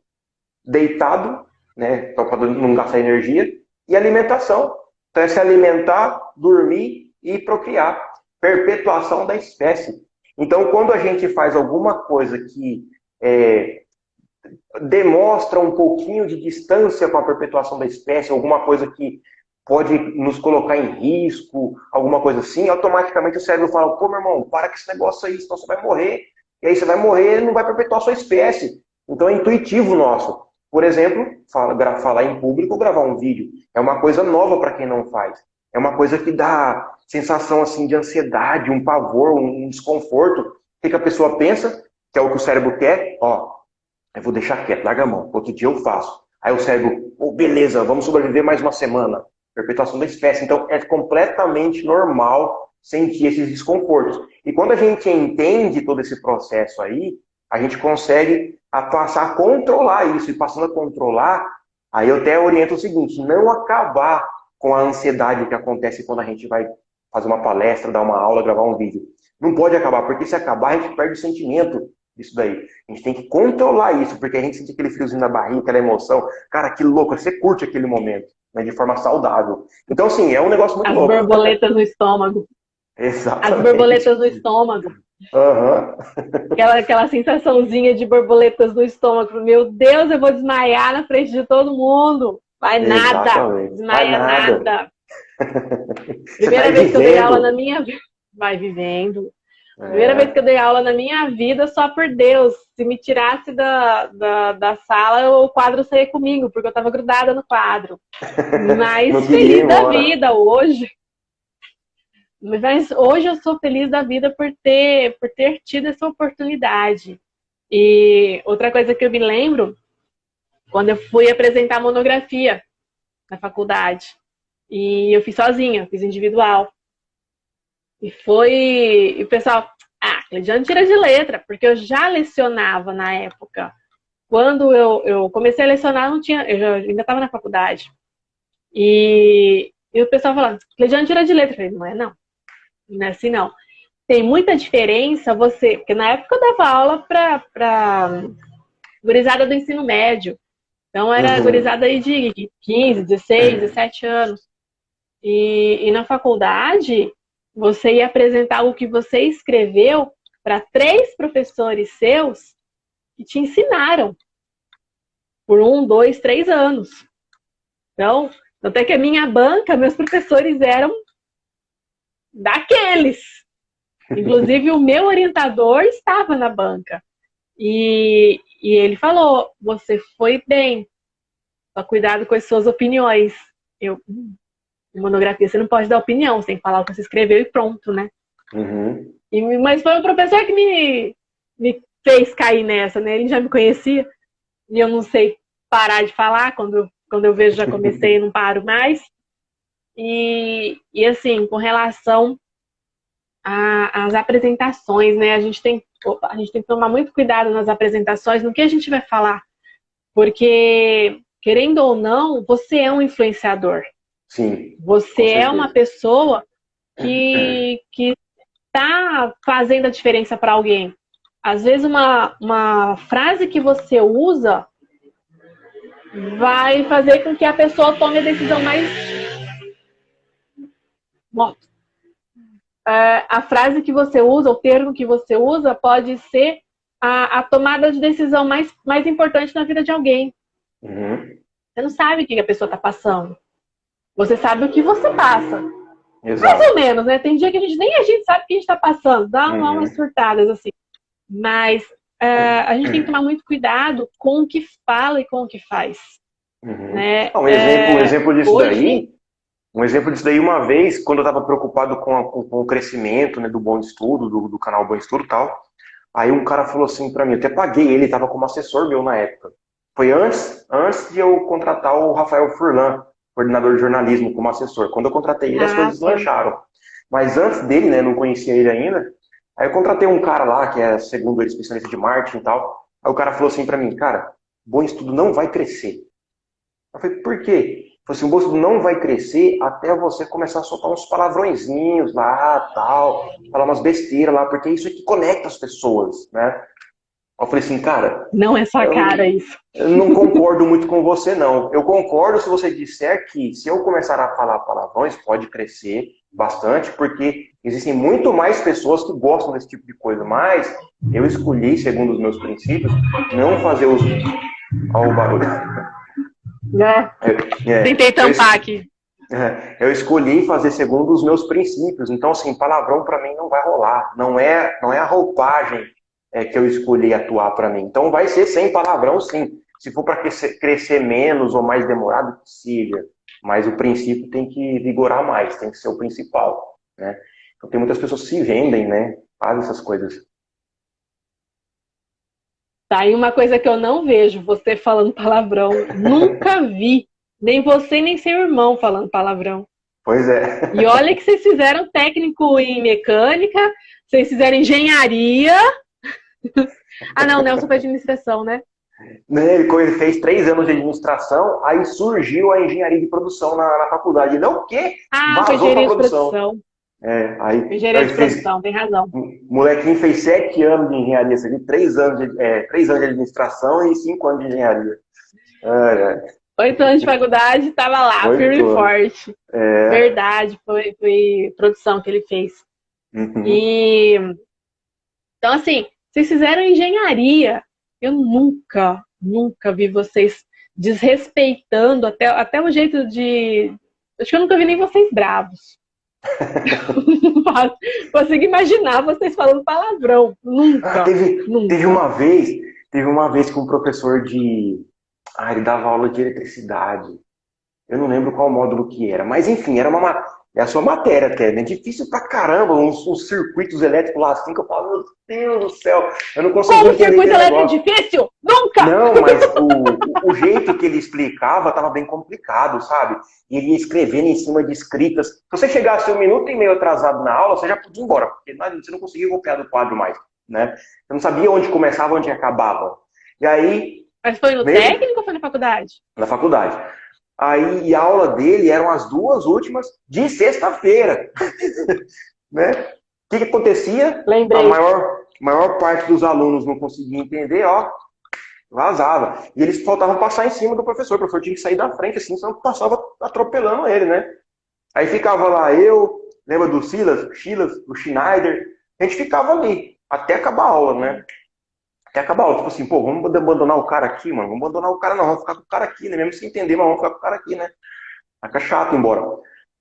deitado, né, para não gastar energia, e alimentação. Então é se alimentar, dormir e procriar. Perpetuação da espécie. Então quando a gente faz alguma coisa que demonstra um pouquinho de distância com a perpetuação da espécie, alguma coisa que pode nos colocar em risco, alguma coisa assim, automaticamente o cérebro fala, pô, meu irmão, para com esse negócio aí, senão você vai morrer, e aí você vai morrer e não vai perpetuar a sua espécie. Então é intuitivo nosso. Por exemplo, falar em público, gravar um vídeo, é uma coisa nova para quem não faz. É uma coisa que dá sensação assim de ansiedade, um pavor, um desconforto. O que a pessoa pensa, que é o que o cérebro quer, eu vou deixar quieto, larga a mão, outro dia eu faço. Aí o cérebro, beleza, vamos sobreviver mais uma semana. Perpetuação da espécie. Então é completamente normal sentir esses desconfortos. E quando a gente entende todo esse processo aí, a gente consegue passar a controlar isso. E passando a controlar, aí eu até oriento o seguinte, não acabar com a ansiedade que acontece quando a gente vai fazer uma palestra, dar uma aula, gravar um vídeo. Não pode acabar, porque se acabar a gente perde o sentimento disso daí. A gente tem que controlar isso, porque a gente sente aquele friozinho na barriga, aquela emoção. Cara, que louco, você curte aquele momento, né, de forma saudável. Então, assim, é um negócio muito louco. As borboletas no estômago. Exatamente. As borboletas no estômago. Uhum. Aquela sensaçãozinha de borboletas no estômago. Meu Deus, eu vou desmaiar na frente de todo mundo. Vai nada. Exatamente. Desmaia Vai nada. nada. Primeira vez que eu dei aula na minha vida. Vai vivendo. Primeira vez que eu dei aula na minha vida, só por Deus. Se me tirasse da sala, o quadro saía comigo, porque eu estava grudada no quadro. Mas feliz da vida hoje. Mas hoje eu sou feliz da vida por ter tido essa oportunidade. E outra coisa que eu me lembro, quando eu fui apresentar monografia na faculdade. E eu fiz sozinha, fiz individual. E o pessoal, Cleidiane tira de letra, porque eu já lecionava na época. Quando eu comecei a lecionar, eu ainda estava na faculdade. E o pessoal falando, Cleidiane tira de letra. Eu falei, não é não. Não é assim não. Tem muita diferença porque na época eu dava aula para gurizada do ensino médio. Então era gurizada aí de 15, 16, 17 anos. E na faculdade, você ia apresentar o que você escreveu para 3 professores seus que te ensinaram por 1, 2, 3 anos. Então, até que a minha banca, meus professores eram daqueles. Inclusive, o meu orientador estava na banca. E ele falou, você foi bem, só cuidado com as suas opiniões. Em monografia, você não pode dar opinião, você tem que falar o que você escreveu e pronto, né? Mas foi o professor que me fez cair nessa, né? Ele já me conhecia. e eu não sei parar de falar, quando eu vejo já comecei e não paro mais. E assim, com relação às apresentações, né? A gente tem que tomar muito cuidado nas apresentações, no que a gente vai falar. Porque, querendo ou não, você é um influenciador. Sim, Você com é uma certeza. pessoa que está fazendo a diferença para alguém. Às vezes, uma frase que você usa vai fazer com que a pessoa tome a decisão mais. Bom, a frase que você usa, o termo que você usa, pode ser a tomada de decisão mais importante na vida de alguém. Uhum. Você não sabe o que a pessoa está passando. Você sabe o que você passa. Mais ou Exato. menos, né? Tem dia que a gente sabe o que a gente está passando. Dá umas Uhum. surtadas, assim. Mas a gente tem que tomar muito cuidado com o que fala e com o que faz. Uhum. Né? Um exemplo disso Hoje... daí, uma vez, quando eu estava preocupado com o crescimento, né, do Bom Estudo, do canal Bom Estudo e tal, aí um cara falou assim para mim, eu até paguei ele, estava como assessor meu na época. Foi antes de eu contratar o Rafael Furlan, coordenador de jornalismo, como assessor. Quando eu contratei ele, as Ah, coisas tá. lancharam. Mas antes dele, né, não conhecia ele ainda, aí eu contratei um cara lá, que é, segundo ele, especialista de marketing e tal. Aí o cara falou assim para mim, cara, Bom Estudo não vai crescer. Eu falei, por quê? Ele falou assim, o bolso não vai crescer até você começar a soltar uns palavrõezinhos lá, tal, falar umas besteiras lá, porque é isso que conecta as pessoas, né? Eu falei assim, cara, Não é sua cara eu, isso. eu não concordo muito com você, não. Eu concordo se você disser que se eu começar a falar palavrões, pode crescer bastante, porque existem muito mais pessoas que gostam desse tipo de coisa, mas eu escolhi, segundo os meus princípios, não fazer os... Olha o barulho. Né? É, Tentei tampar aqui. eu escolhi fazer segundo os meus princípios. Então, assim, palavrão para mim não vai rolar. Não é a roupagem que eu escolhi atuar para mim. Então, vai ser sem palavrão, sim. Se for para crescer menos ou mais demorado, que siga. Mas o princípio tem que vigorar mais, tem que ser o principal, né? Então, tem muitas pessoas que se vendem, né? Fazem essas coisas. Tá aí uma coisa que eu não vejo, você falando palavrão. Nunca vi. Nem você, nem seu irmão falando palavrão. Pois é. E olha que vocês fizeram técnico em mecânica, vocês fizeram engenharia. Ah, não, Nelson foi administração, né? Né, ele fez 3 anos de administração, aí surgiu a engenharia de produção na faculdade. Ele, não, o quê? Ah, foi Vazou para engenharia de produção. produção. Aí Engenharia ele de fez. produção, tem razão. O molequinho fez 7 anos de engenharia, isso aqui, 3 anos de administração e 5 anos de engenharia. É, 8 anos de faculdade, estava lá, firme e 8 anos. forte. É. Verdade, foi produção que ele fez. Uhum. E então, assim, vocês fizeram engenharia. Eu nunca vi vocês desrespeitando até o jeito de. Acho que eu nunca vi nem vocês bravos. Não consigo imaginar vocês falando palavrão. Ah, Nunca, teve nunca. uma vez que um professor de. Ah, ele dava aula de eletricidade. Eu não lembro qual módulo que era, mas enfim, é a sua matéria até, né? Difícil pra caramba, uns circuitos elétricos lá assim, que eu falo, meu Deus do céu, eu não conseguia Como entender circuito aquele elétrico é negócio. difícil? Nunca! Não, mas o jeito que ele explicava estava bem complicado, sabe? E ele ia escrevendo em cima de escritas. Se você chegasse 1 minuto e meio atrasado na aula, você já podia ir embora, porque você não conseguia copiar do quadro mais, né? Você não sabia onde começava, onde acabava. E aí, Mas foi no mesmo técnico ou foi na faculdade? na faculdade. Aí, e a aula dele eram as 2 últimas de sexta-feira, né? O que acontecia? A Lembrei. maior parte dos alunos não conseguia entender, ó, vazava. E eles faltavam passar em cima do professor. O professor tinha que sair da frente, assim, senão passava atropelando ele, né? Aí ficava lá eu, lembra do Silas, do Schneider? A gente ficava ali, até acabar a aula, né? Até acabar a aula. Tipo assim, pô, vamos abandonar o cara aqui, mano. Vamos abandonar o cara, não. Vamos ficar com o cara aqui, né? Mesmo sem entender, mas vamos ficar com o cara aqui, né? Fica chato ir embora.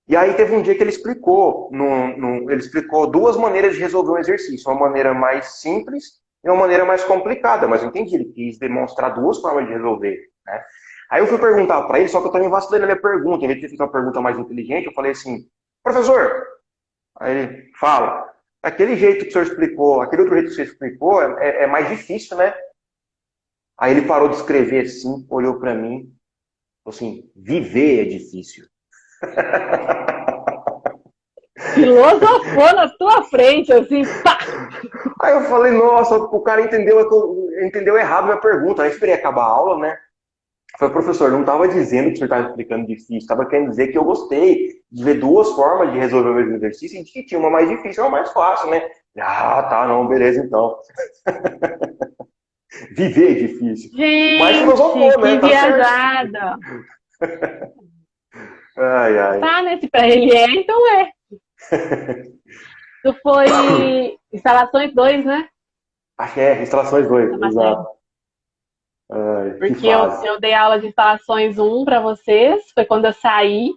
E aí teve um dia que ele explicou, ele explicou 2 maneiras de resolver um exercício. Uma maneira mais simples e uma maneira mais complicada. Mas eu entendi, ele quis demonstrar 2 formas de resolver, né? Aí eu fui perguntar para ele, só que eu também vacilei na minha pergunta. Em vez de fazer uma pergunta mais inteligente, eu falei assim, professor, aí ele fala, aquele jeito que o senhor explicou, aquele outro jeito que você explicou é mais difícil, né? Aí ele parou de escrever assim, olhou para mim, falou assim, viver é difícil. Filosofou na tua frente, assim, pá! Aí eu falei, nossa, o cara entendeu errado minha pergunta. Aí eu esperei acabar a aula, né? Eu falei, professor, não estava dizendo que o senhor estava explicando difícil, estava querendo dizer que eu gostei de ver duas formas de resolver o mesmo exercício e de que tinha uma mais difícil e uma mais fácil, né? Ah, tá, não, beleza então. Viver é difícil. Mas Gente, filosofou, né? que Tá certo. viajada! Ai, ai. Tá, né? Se pra ele é, então é. Tu foi instalações 2, né? Acho que é, instalações 2, Da matéria. exato. Ai, que Porque fase. eu dei aula de instalações 1 para vocês, foi quando eu saí.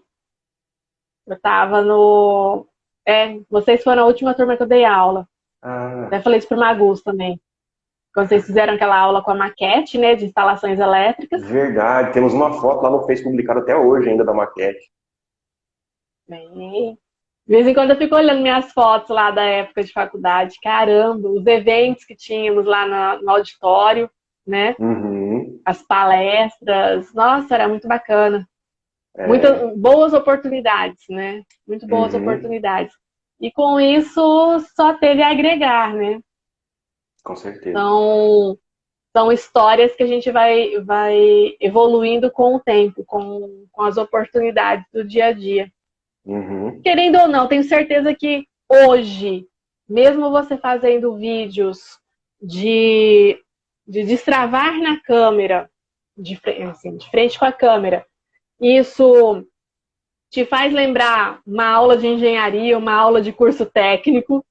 Eu tava no. É, vocês foram a última turma que eu dei aula. Ah, Até falei isso pro Magus também. Quando vocês fizeram aquela aula com a maquete, né, de instalações elétricas. verdade. Temos uma foto lá no Face publicada até hoje ainda da maquete. Bem, de vez em quando eu fico olhando minhas fotos lá da época de faculdade. Caramba, os eventos que tínhamos lá no auditório, né? Uhum. As palestras. Nossa, era muito bacana. É. Muitas boas oportunidades, né? Muito boas Uhum. oportunidades. E com isso só teve a agregar, né? Com certeza. São, são histórias que a gente vai evoluindo com o tempo, com as oportunidades do dia a dia. Uhum. Querendo ou não, tenho certeza que hoje, mesmo você fazendo vídeos de, de destravar na câmera, assim, de frente com a câmera, isso te faz lembrar uma aula de engenharia, uma aula de curso técnico.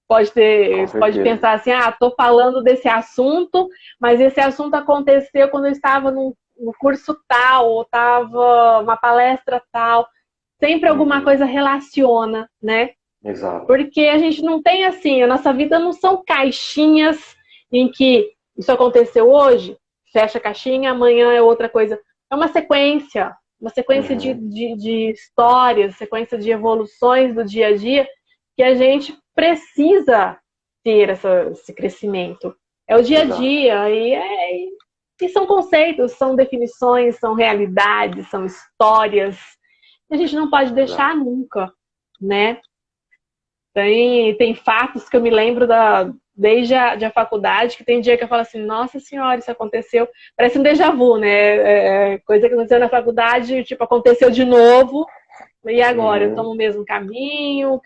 Com Pode certeza. pensar assim, estou falando desse assunto, mas esse assunto aconteceu quando eu estava no curso tal, ou estava uma palestra tal. Sempre alguma Uhum. coisa relaciona, né? Exato. Porque a gente não tem assim, a nossa vida não são caixinhas em que isso aconteceu hoje, fecha a caixinha, amanhã é outra coisa. É uma sequência Uhum. de histórias, sequência de evoluções do dia a dia que a gente precisa ter esse crescimento. É o dia a Exato. dia e são conceitos, são definições, são realidades, são histórias que a gente não pode deixar Exato. nunca, né? Tem fatos que eu me lembro desde a faculdade, que tem dia que eu falo assim, nossa senhora, isso aconteceu. Parece um déjà vu, né? Coisa que aconteceu na faculdade, tipo, aconteceu de novo. E agora? Eu tomo Uhum. o mesmo caminho.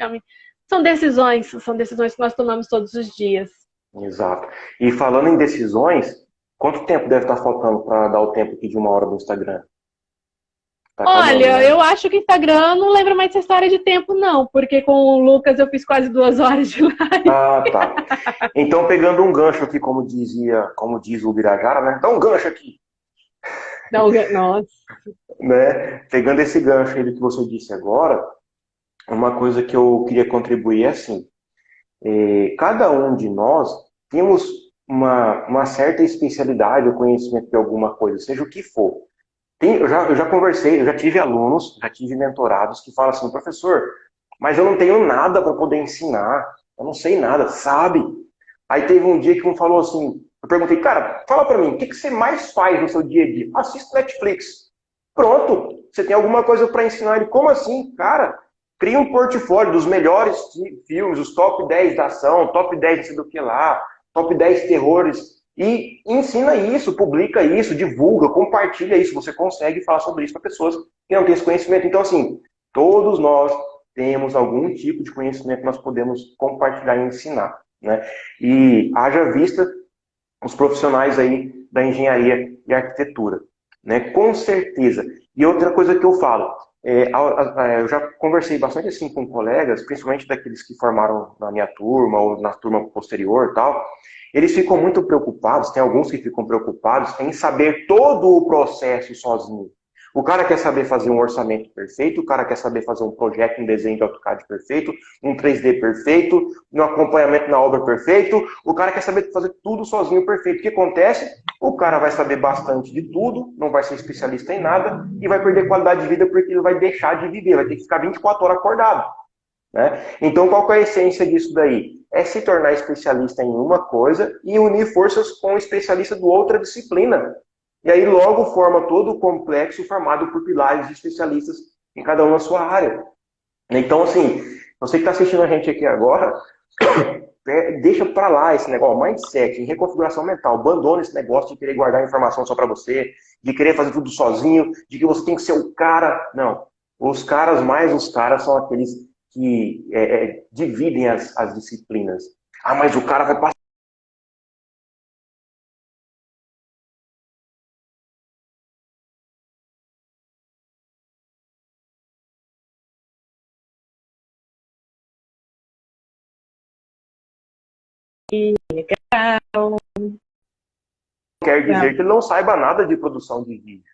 São decisões que nós tomamos todos os dias. Exato. E falando em decisões, quanto tempo deve estar faltando para dar o tempo aqui de uma hora do Instagram? Tá acabando, Olha, né? eu acho que o Instagram não lembra mais essa história de tempo, não, porque com o Lucas eu fiz quase 2 horas de live. Ah, tá. Então, pegando um gancho aqui, como diz o Birajara, né? Dá um gancho aqui, Não, nossa. né? Pegando esse gancho aí do que você disse agora, uma coisa que eu queria contribuir é assim, cada um de nós temos uma certa especialidade ou conhecimento de alguma coisa, seja o que for. Eu já conversei, eu já tive alunos, já tive mentorados que falam assim, professor, mas eu não tenho nada para poder ensinar, eu não sei nada, sabe? Aí teve um dia que um falou assim, eu perguntei, cara, fala para mim, o que que você mais faz no seu dia a dia? Assisto Netflix. Pronto, você tem alguma coisa para ensinar ele? Como assim? Cara, cria um portfólio dos melhores filmes, os top 10 da ação, top 10 não sei do que lá, top 10 terrores, e ensina isso, publica isso, divulga, compartilha isso. Você consegue falar sobre isso para pessoas que não têm esse conhecimento. Então, assim, todos nós temos algum tipo de conhecimento que nós podemos compartilhar e ensinar, né? E haja vista os profissionais aí da engenharia e arquitetura, né? Com certeza. E outra coisa que eu falo, eu já conversei bastante assim com colegas, principalmente daqueles que formaram na minha turma ou na turma posterior e tal, eles ficam muito preocupados, tem alguns que ficam preocupados em saber todo o processo sozinho. O cara quer saber fazer um orçamento perfeito, o cara quer saber fazer um projeto, um desenho de AutoCAD perfeito, um 3D perfeito, um acompanhamento na obra perfeito, o cara quer saber fazer tudo sozinho perfeito. O que acontece? O cara vai saber bastante de tudo, não vai ser especialista em nada e vai perder qualidade de vida porque ele vai deixar de viver, vai ter que ficar 24 horas acordado, né? Então, qual que é a essência disso daí? é se tornar especialista em uma coisa e unir forças com o especialista de outra disciplina. E aí logo forma todo o complexo formado por pilares de especialistas em cada uma na sua área. Então, assim, você que está assistindo a gente aqui agora, deixa para lá esse negócio, mindset, em reconfiguração mental. Abandona esse negócio de querer guardar informação só para você, de querer fazer tudo sozinho, de que você tem que ser o cara. Não. Os caras mais os caras são aqueles que dividem as disciplinas. Ah, mas o cara vai passar. Quer dizer que ele não saiba nada de produção de vídeo.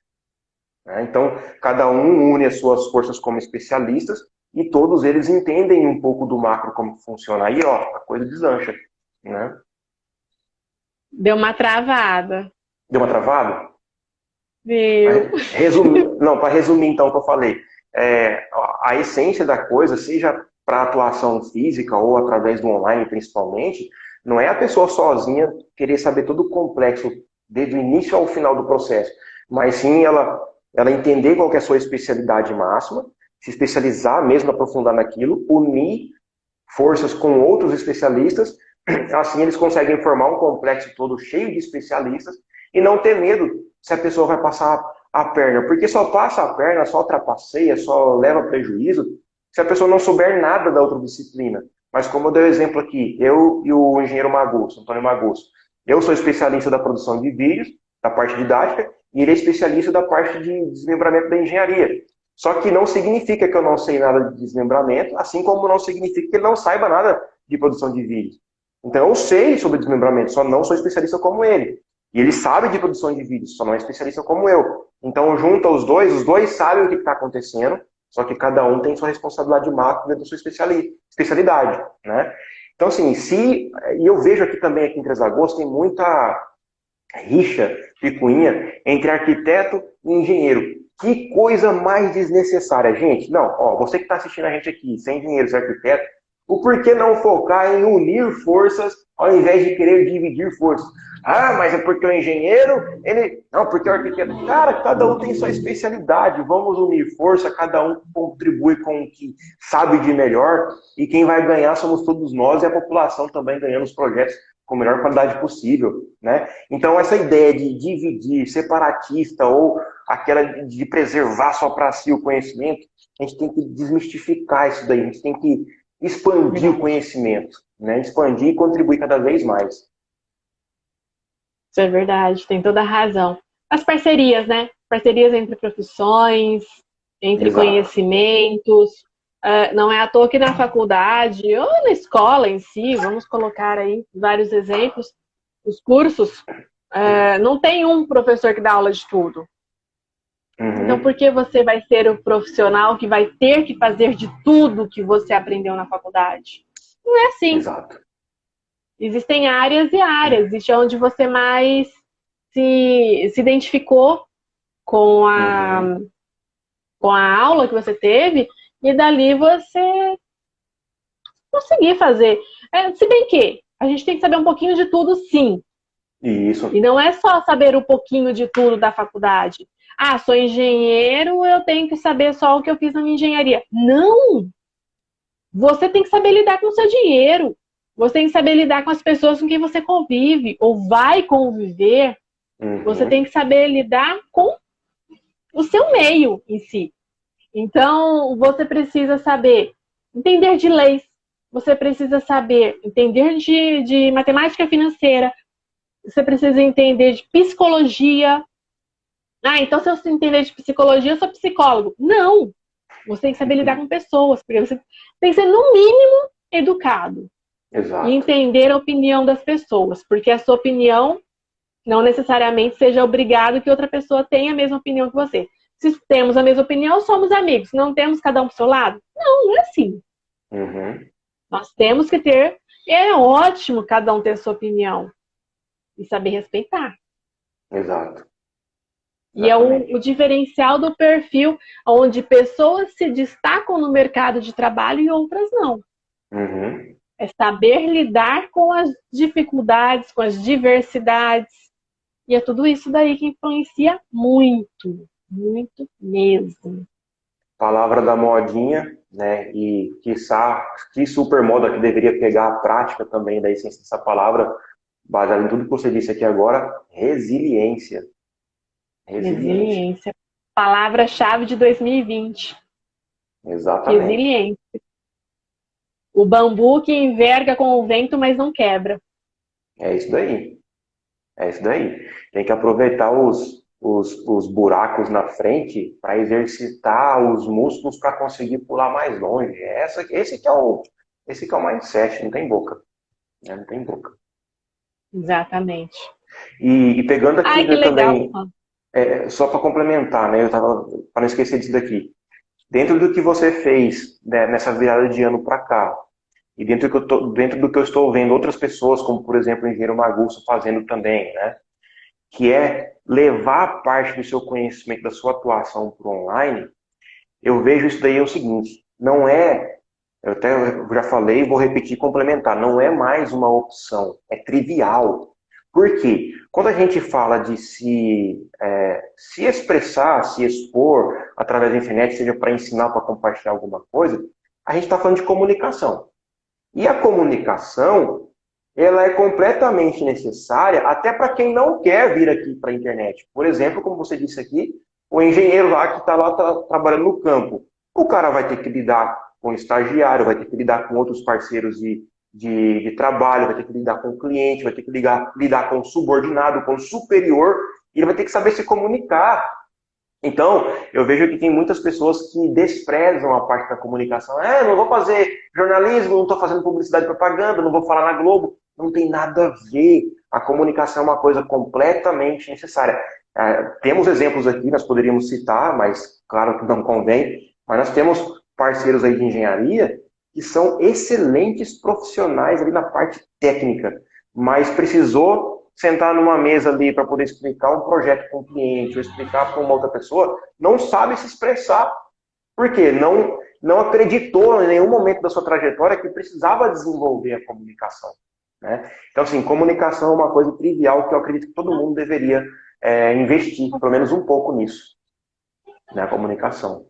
Né? Então, cada um une as suas forças como especialistas e todos eles entendem um pouco do macro como funciona. Aí, ó, a coisa deslancha. Né? Deu uma travada. Deu uma travada? Viu? Para resumir então o que eu falei, a essência da coisa, seja para atuação física ou através do online principalmente, não é a pessoa sozinha querer saber todo o complexo desde o início ao final do processo, mas sim ela entender qual que é a sua especialidade máxima, se especializar mesmo, aprofundar naquilo, unir forças com outros especialistas, assim eles conseguem formar um complexo todo cheio de especialistas e não ter medo se a pessoa vai passar a perna, porque só passa a perna, só trapaceia, só leva prejuízo se a pessoa não souber nada da outra disciplina. Mas como eu dei o exemplo aqui, eu e o engenheiro Magusso, Antônio Magusso, eu sou especialista da produção de vídeos, da parte didática, e ele é especialista da parte de desmembramento da engenharia. Só que não significa que eu não sei nada de desmembramento, assim como não significa que ele não saiba nada de produção de vídeos. Então eu sei sobre desmembramento, só não sou especialista como ele. E ele sabe de produção de vídeos, só não é especialista como eu. Então junta os dois sabem o que está acontecendo, só que cada um tem sua responsabilidade macro dentro da sua especialidade. Né? Então assim, e eu vejo aqui também, aqui em Três Lagoas, tem muita rixa, picuinha, entre arquiteto e engenheiro. Que coisa mais desnecessária, gente. Não, ó, você que está assistindo a gente aqui, sem engenheiro, sem arquiteto, o porquê não focar em unir forças ao invés de querer dividir forças? Ah, mas é porque o engenheiro, não, porque o arquiteto. Cara, cada um tem sua especialidade. Vamos unir força, cada um contribui com o que sabe de melhor. E quem vai ganhar somos todos nós e a população também ganhando os projetos com a melhor qualidade possível. Né? Então, essa ideia de dividir, separatista ou aquela de preservar só para si o conhecimento, a gente tem que desmistificar isso daí. A gente tem que expandir o conhecimento, né? Expandir e contribuir cada vez mais. Isso é verdade, tem toda a razão. As parcerias, né? Parcerias entre profissões, entre Exato. Conhecimentos. Não é à toa que na faculdade ou na escola em si, vamos colocar aí vários exemplos, os cursos, não tem um professor que dá aula de tudo. Uhum. Então, por que você vai ser o profissional que vai ter que fazer de tudo que você aprendeu na faculdade? Não é assim. Exato. Existem áreas e áreas. Existe onde você mais se identificou com a aula que você teve e dali você conseguir fazer. Se bem que a gente tem que saber um pouquinho de tudo, sim. Isso. E não é só saber um pouquinho de tudo da faculdade. Ah, sou engenheiro, eu tenho que saber só o que eu fiz na minha engenharia. Não! Você tem que saber lidar com o seu dinheiro. Você tem que saber lidar com as pessoas com quem você convive ou vai conviver. Uhum. Você tem que saber lidar com o seu meio em si. Então, você precisa saber entender de leis. Você precisa saber entender de matemática financeira. Você precisa entender de psicologia. Ah, então se eu entender de psicologia, eu sou psicólogo. Não! Você tem que saber lidar com pessoas, porque você tem que ser, no mínimo, educado. Exato. E entender a opinião das pessoas, porque a sua opinião não necessariamente seja obrigado que outra pessoa tenha a mesma opinião que você. Se temos a mesma opinião, somos amigos. Não temos cada um pro seu lado? Não, não é assim. Uhum. Nós temos que ter... É ótimo cada um ter a sua opinião. E saber respeitar. Exato. E é o diferencial do perfil, onde pessoas se destacam no mercado de trabalho e outras não. Uhum. É saber lidar com as dificuldades, com as diversidades. E é tudo isso daí que influencia muito, muito mesmo. Palavra da modinha, né? E que super moda que deveria pegar a prática também da essência dessa palavra, baseado em tudo que você disse aqui agora, resiliência. Resiliência. Resiliência. Palavra-chave de 2020. Exatamente. Resiliência. O bambu que enverga com o vento, mas não quebra. É isso daí. É isso daí. Tem que aproveitar os buracos na frente para exercitar os músculos para conseguir pular mais longe. Esse que é o mindset, não tem boca. Né? Não tem boca. Exatamente. E pegando aqui, Ai, que né, legal. também, só para complementar, né, para não esquecer disso daqui. Dentro do que você fez, né, nessa virada de ano para cá, e dentro do que eu estou vendo outras pessoas, como por exemplo o engenheiro Magusso fazendo também, né? Que é levar parte do seu conhecimento, da sua atuação para o online, eu vejo isso daí o seguinte, não é, eu já falei e vou repetir e complementar, não é mais uma opção, é trivial. Por quê? Quando a gente fala de se expressar, se expor através da internet, seja para ensinar, para compartilhar alguma coisa, a gente está falando de comunicação. E a comunicação, ela é completamente necessária até para quem não quer vir aqui para a internet. Por exemplo, como você disse aqui, o engenheiro lá que está lá trabalhando no campo. O cara vai ter que lidar com o estagiário, vai ter que lidar com outros parceiros de trabalho, vai ter que lidar com o cliente, vai ter que lidar com o subordinado, com o superior, e ele vai ter que saber se comunicar. Então, eu vejo que tem muitas pessoas que desprezam a parte da comunicação. Não vou fazer jornalismo, não estou fazendo publicidade e propaganda, não vou falar na Globo. Não tem nada a ver. A comunicação é uma coisa completamente necessária. Temos exemplos aqui, nós poderíamos citar, mas claro que não convém. Mas nós temos parceiros aí de engenharia que são excelentes profissionais ali na parte técnica, mas precisou sentar numa mesa ali para poder explicar um projeto para um cliente ou explicar para uma outra pessoa, não sabe se expressar. Por quê? Não acreditou em nenhum momento da sua trajetória que precisava desenvolver a comunicação. Né? Então, assim, comunicação é uma coisa trivial que eu acredito que todo mundo deveria investir, pelo menos um pouco nisso, na comunicação.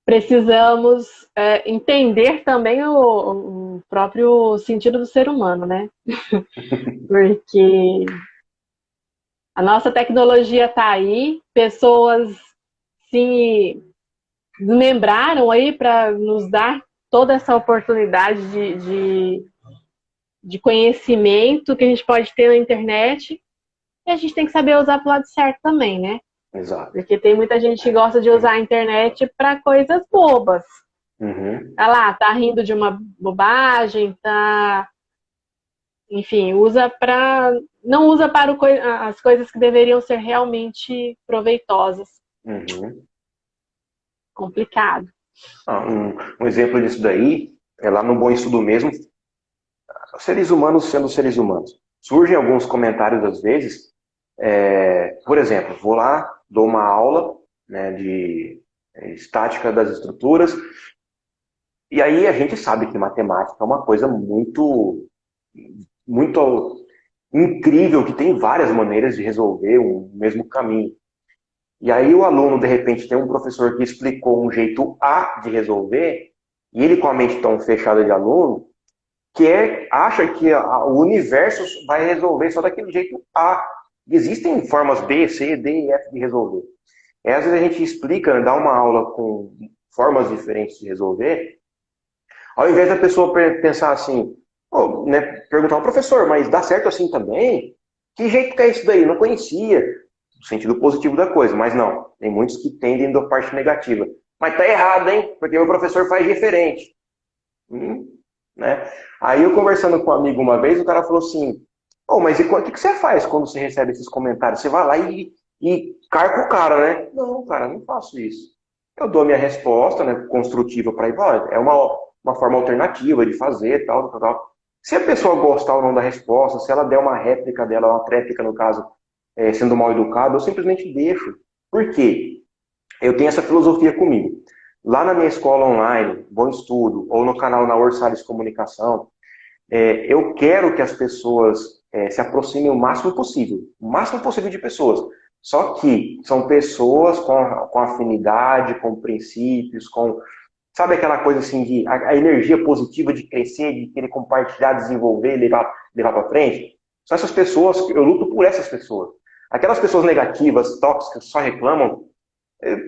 Precisamos entender também o próprio sentido do ser humano, né? Porque a nossa tecnologia está aí, pessoas se desmembraram aí para nos dar toda essa oportunidade de conhecimento que a gente pode ter na internet, e a gente tem que saber usar para o lado certo também, né? Exato. Porque tem muita gente que gosta de usar a internet para coisas bobas. Uhum. Tá lá, tá rindo de uma bobagem, tá... Enfim, não usa para as coisas que deveriam ser realmente proveitosas. Uhum. Complicado. Um exemplo disso daí é lá no Bom Estudo mesmo, seres humanos sendo seres humanos. Surgem alguns comentários às vezes, por exemplo, vou lá, dou uma aula, né, de estática das estruturas, e aí a gente sabe que matemática é uma coisa muito, muito incrível, que tem várias maneiras de resolver o mesmo caminho. E aí o aluno, de repente, tem um professor que explicou um jeito A de resolver, e ele com a mente tão fechada de aluno, acha que o universo vai resolver só daquele jeito A. Existem formas B, C, D e F de resolver. Às vezes a gente explica, né, dá uma aula com formas diferentes de resolver, ao invés da pessoa pensar assim, né, perguntar ao professor, mas dá certo assim também? Que jeito que é isso daí? Eu não conhecia. No sentido positivo da coisa, mas não. Tem muitos que tendem da parte negativa. Mas tá errado, hein? Porque meu professor faz diferente. Né? Aí eu conversando com um amigo uma vez, o cara falou assim, mas o que você faz quando você recebe esses comentários? Você vai lá e carca o cara, né? Não, cara, não faço isso. Eu dou a minha resposta, né, construtiva para ir, é uma forma alternativa de fazer, tal, tal, tal. Se a pessoa gostar ou não da resposta, se ela der uma réplica dela, uma tréplica no caso, sendo mal educado, eu simplesmente deixo. Por quê? Eu tenho essa filosofia comigo. lá na minha escola online, Bom Estudo, ou no canal na Orçales Comunicação, eu quero que as pessoas se aproximem o máximo possível de pessoas. Só que são pessoas com afinidade, com princípios, com, sabe aquela coisa assim de a energia positiva de crescer, de querer compartilhar, desenvolver, levar para frente? São essas pessoas, eu luto por essas pessoas. Aquelas pessoas negativas, tóxicas, só reclamam,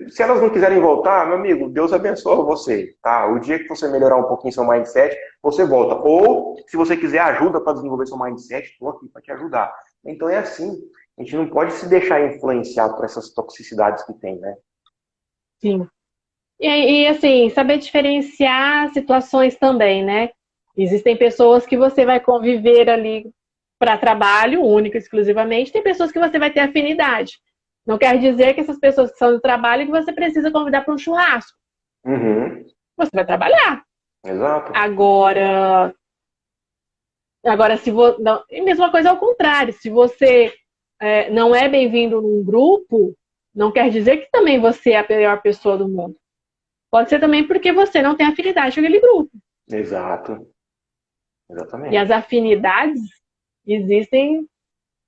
se elas não quiserem voltar, meu amigo, Deus abençoe você, tá? O dia que você melhorar um pouquinho seu mindset, você volta. Ou, se você quiser ajuda para desenvolver seu mindset, estou aqui para te ajudar. Então é assim, a gente não pode se deixar influenciar por essas toxicidades que tem, né? Sim. Assim, saber diferenciar situações também, né? Existem pessoas que você vai conviver ali para trabalho, único, exclusivamente. Tem pessoas que você vai ter afinidade. Não quer dizer que essas pessoas que são do trabalho que você precisa convidar para um churrasco. Uhum. Você vai trabalhar. Exato. Agora se você. E mesma coisa ao contrário. Se você não é bem-vindo num grupo, não quer dizer que também você é a pior pessoa do mundo. Pode ser também porque você não tem afinidade com aquele grupo. Exato. E as Exatamente. afinidades existem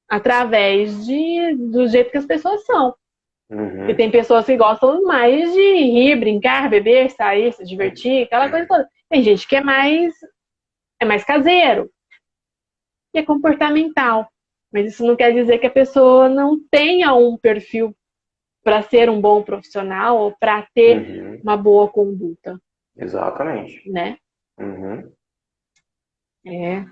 através do jeito que as pessoas são. E Uhum. tem pessoas que gostam mais de rir, brincar, beber, sair, se divertir, aquela coisa toda. Tem gente que é mais caseiro, que é comportamental. Mas isso não quer dizer que a pessoa não tenha um perfil para ser um bom profissional ou para ter Uhum. uma boa conduta, Exatamente. né? Uhum. É.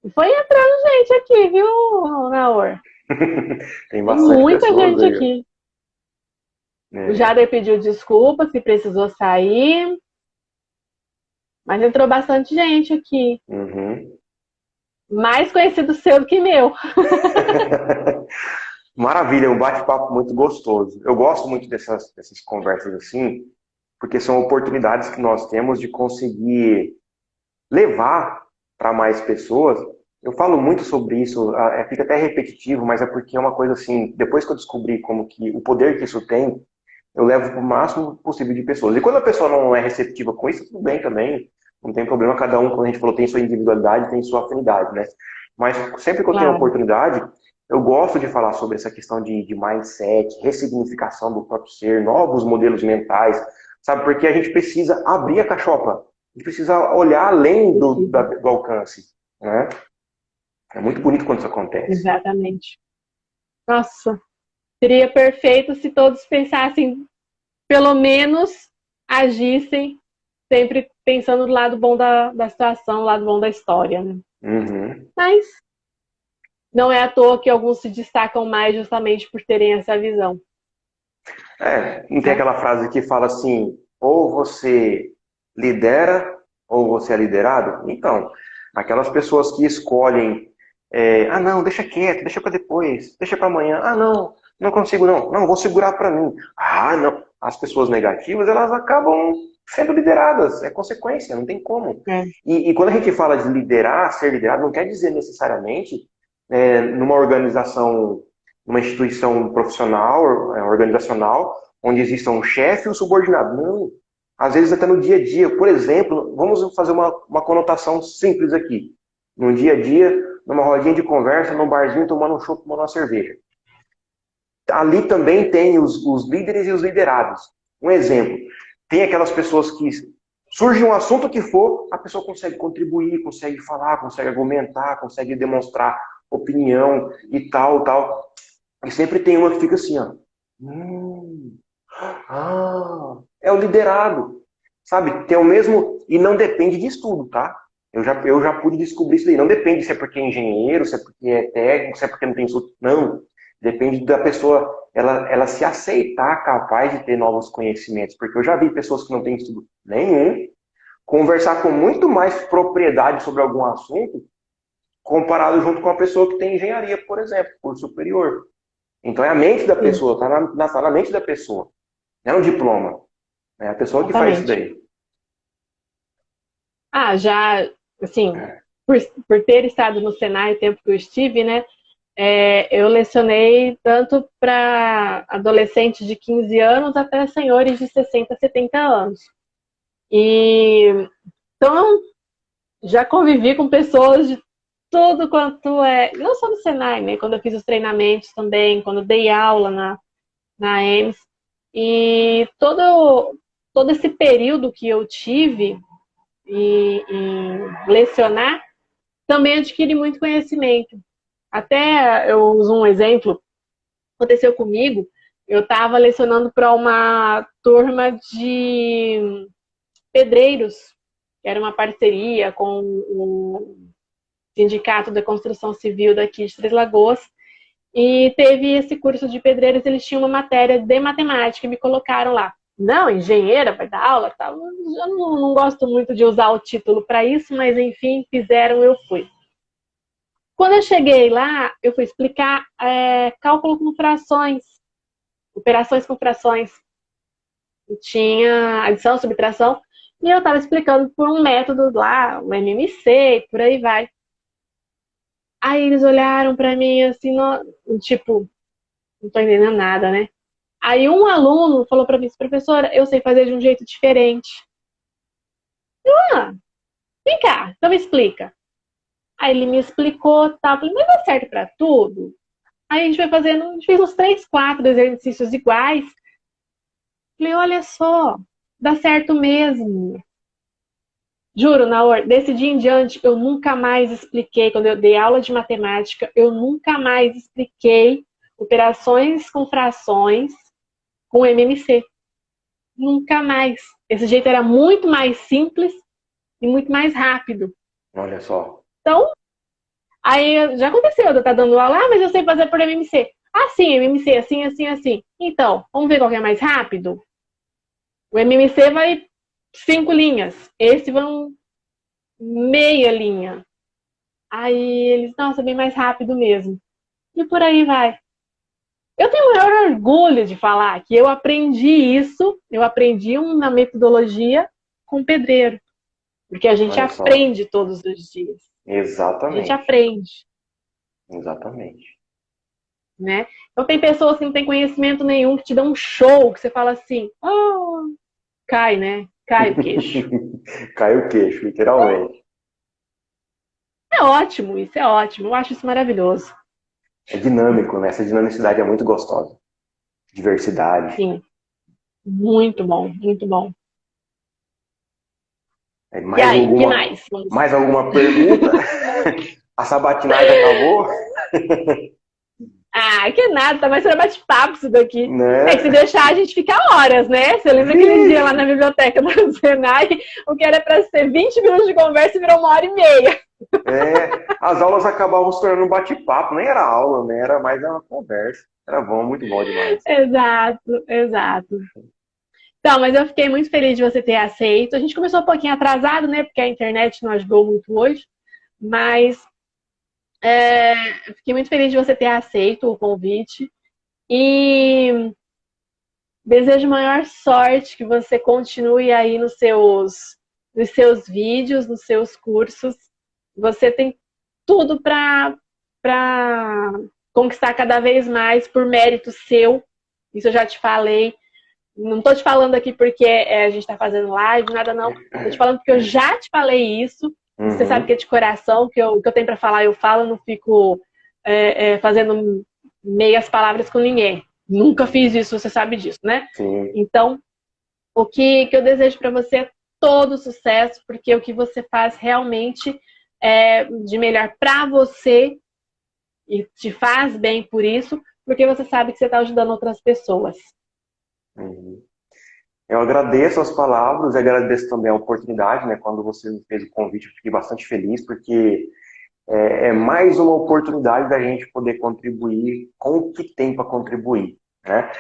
E foi entrando gente aqui, viu, Naor? Tem Tem bastante muita pessoas gente aí. aqui. O É. Jader pediu desculpas que precisou sair, mas entrou bastante gente aqui. Uhum. Mais conhecido seu do que meu. Maravilha, é um bate-papo muito gostoso. Eu gosto muito dessas conversas assim, porque são oportunidades que nós temos de conseguir levar para mais pessoas. Eu falo muito sobre isso, fica até repetitivo, mas é porque é uma coisa assim, depois que eu descobri como que o poder que isso tem, eu levo para o máximo possível de pessoas. E quando a pessoa não é receptiva com isso, tudo bem também, não tem problema, cada um, como a gente falou, tem sua individualidade, tem sua afinidade, né? Mas sempre que eu tenho a Claro. oportunidade, eu gosto de falar sobre essa questão de mindset, ressignificação do próprio ser, novos modelos mentais, sabe? Porque a gente precisa abrir a cachopa, a gente precisa olhar além Precisa. do alcance, né? É muito bonito quando isso acontece. Exatamente. Nossa, seria perfeito se todos pensassem, pelo menos agissem, sempre pensando do lado bom da situação, do lado bom da história, né? Uhum. Mas não é à toa que alguns se destacam mais justamente por terem essa visão, Não tem né? aquela frase que fala assim, ou você lidera, ou você é liderado? Então, aquelas pessoas que escolhem, não, deixa quieto, deixa para depois, deixa para amanhã, não, não consigo não, não, vou segurar para mim. Não, as pessoas negativas, elas acabam sendo lideradas, é consequência, não tem como. É, E quando a gente fala de liderar, ser liderado, não quer dizer necessariamente numa organização, numa instituição profissional, organizacional, onde exista um chefe e um subordinado. Não. Às vezes até no dia a dia. Por exemplo, vamos fazer uma conotação simples aqui. No dia a dia, numa rodinha de conversa, num barzinho, tomando um chopp, tomando uma cerveja. Ali também tem os líderes e os liderados. Um exemplo, tem aquelas pessoas que surge um assunto que for, a pessoa consegue contribuir, consegue falar, consegue argumentar, consegue demonstrar opinião e tal, tal. E sempre tem uma que fica assim, ó. É o liderado. Sabe? Tem o mesmo. E não depende de estudo, tá? Eu já pude descobrir isso daí. Não depende se é porque é engenheiro, se é porque é técnico, se é porque não tem estudo. Não. Depende da pessoa, ela se aceitar capaz de ter novos conhecimentos. Porque eu já vi pessoas que não têm estudo nenhum conversar com muito mais propriedade sobre algum assunto comparado junto com a pessoa que tem engenharia, por exemplo, curso superior. Então é a mente da sim, pessoa, tá na mente da pessoa. Não é um diploma. É a pessoa que faz isso exatamente. daí. Já, assim, por ter estado no Senai o tempo que eu estive, né? Eu lecionei tanto para adolescentes de 15 anos até senhores de 60, 70 anos. Então, já convivi com pessoas de tudo quanto não só no Senai, né? Quando eu fiz os treinamentos também, quando eu dei aula na EMS. E todo esse período que eu tive em lecionar, também adquiri muito conhecimento. Até eu uso um exemplo, aconteceu comigo, eu estava lecionando para uma turma de pedreiros, que era uma parceria com o Sindicato da Construção Civil daqui de Três Lagoas, e teve esse curso de pedreiros, eles tinham uma matéria de matemática e me colocaram lá. Não, engenheira vai dar aula, tá? Eu não gosto muito de usar o título para isso, mas enfim, fizeram, eu fui. Quando eu cheguei lá, eu fui explicar cálculo com frações, operações com frações. E tinha adição, subtração, e eu estava explicando por um método lá, o MMC, e por aí vai. Aí eles olharam para mim assim, tipo, não tô entendendo nada, né? Aí um aluno falou para mim, professora, eu sei fazer de um jeito diferente. Vem cá, então me explica. Aí ele me explicou, tal, falei, mas dá certo para tudo? Aí a gente foi fazendo, a gente fez uns 3, 4 exercícios iguais. Falei, olha só, dá certo mesmo. Juro, Naor, desse dia em diante, eu nunca mais expliquei, quando eu dei aula de matemática, eu nunca mais expliquei operações com frações com MMC. Nunca mais. Esse jeito era muito mais simples e muito mais rápido. Olha só. Então, aí já aconteceu, eu estar dando aula, mas eu sei fazer por MMC. Ah, sim, MMC, assim, assim, assim. Então, vamos ver qual que é mais rápido? O MMC vai 5 linhas. Esse vão meia linha. Aí eles, nossa, bem mais rápido mesmo. E por aí vai. Eu tenho o maior orgulho de falar que eu aprendi isso, eu aprendi uma metodologia com pedreiro. Porque a gente aprende todos os dias. Exatamente. A gente aprende. Exatamente. Né? Então tem pessoas que não têm conhecimento nenhum, que te dão um show, que você fala assim, oh, cai, né? Cai o queixo. Cai o queixo, literalmente. É ótimo, isso é ótimo. Eu acho isso maravilhoso. É dinâmico, né? Essa dinamicidade é muito gostosa. Diversidade. Sim. Muito bom, muito bom. Mais e aí, alguma, que mais? Mais alguma pergunta? A sabatinagem acabou? Ah, que nada, tá mais para bate-papo isso daqui. Né? Se deixar, a gente fica horas, né? Você lembra aquele dia lá na biblioteca do Senai, o que era para ser 20 minutos de conversa e virou 1h30. As aulas acabavam se tornando um bate-papo, nem era aula, né? Era mais uma conversa. Era bom, muito bom demais. Exato, exato. Então, mas eu fiquei muito feliz de você ter aceito. A gente começou um pouquinho atrasado, né? Porque a internet não ajudou muito hoje. Mas fiquei muito feliz de você ter aceito o convite. E desejo maior sorte, que você continue aí nos seus vídeos, nos seus cursos. Você tem tudo para conquistar cada vez mais por mérito seu. Isso eu já te falei. Não estou te falando aqui porque a gente está fazendo live, nada não. Estou te falando porque eu já te falei isso. Você sabe que é de coração, que eu tenho para falar, eu falo, não fico fazendo meias palavras com ninguém. Nunca fiz isso, você sabe disso, né? Sim. Então, o que eu desejo para você é todo sucesso, porque o que você faz realmente é de melhor para você e te faz bem por isso, porque você sabe que você está ajudando outras pessoas. Eu agradeço as palavras, agradeço também a oportunidade, né? Quando você me fez o convite, eu fiquei bastante feliz, porque é mais uma oportunidade da gente poder contribuir com o que tem para contribuir, né?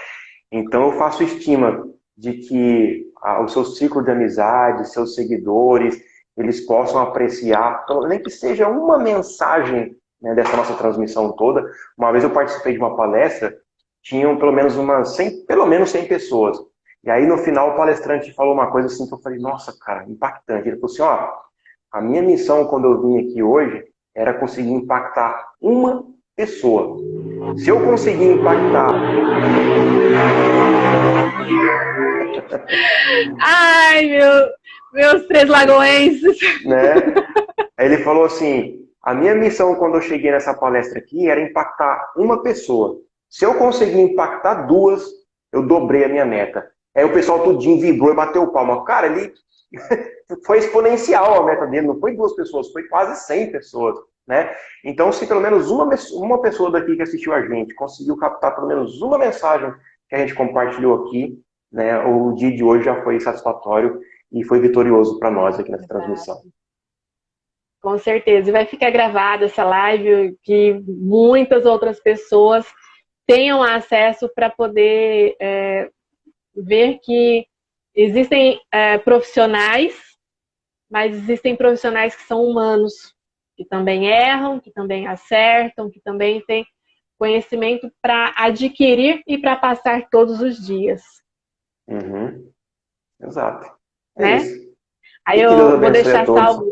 Então eu faço estima de que o seu ciclo de amizade, seus seguidores, eles possam apreciar, nem que seja uma mensagem, né, dessa nossa transmissão toda. Uma vez eu participei de uma palestra, tinham pelo menos 100 pessoas. E aí no final o palestrante falou uma coisa assim que eu falei, nossa, cara, impactante. Ele falou assim, a minha missão quando eu vim aqui hoje era conseguir impactar uma pessoa. Se eu conseguir impactar... Ai, meus três lagoenses. Né? Aí ele falou assim, a minha missão quando eu cheguei nessa palestra aqui era impactar uma pessoa. Se eu conseguir impactar duas, eu dobrei a minha meta. Aí o pessoal tudinho vibrou e bateu palma. Cara, ele foi exponencial a meta dele, não foi duas pessoas, foi quase 100 pessoas. Né? Então, se pelo menos uma pessoa daqui que assistiu a gente conseguiu captar pelo menos uma mensagem que a gente compartilhou aqui, né, o dia de hoje já foi satisfatório e foi vitorioso para nós aqui nessa transmissão. Com certeza. E vai ficar gravada essa live, que muitas outras pessoas tenham acesso para poder ver que existem profissionais, mas existem profissionais que são humanos, que também erram, que também acertam, que também têm conhecimento para adquirir e para passar todos os dias. Uhum. Exato. Né? Isso. Aí eu vou deixar salvo.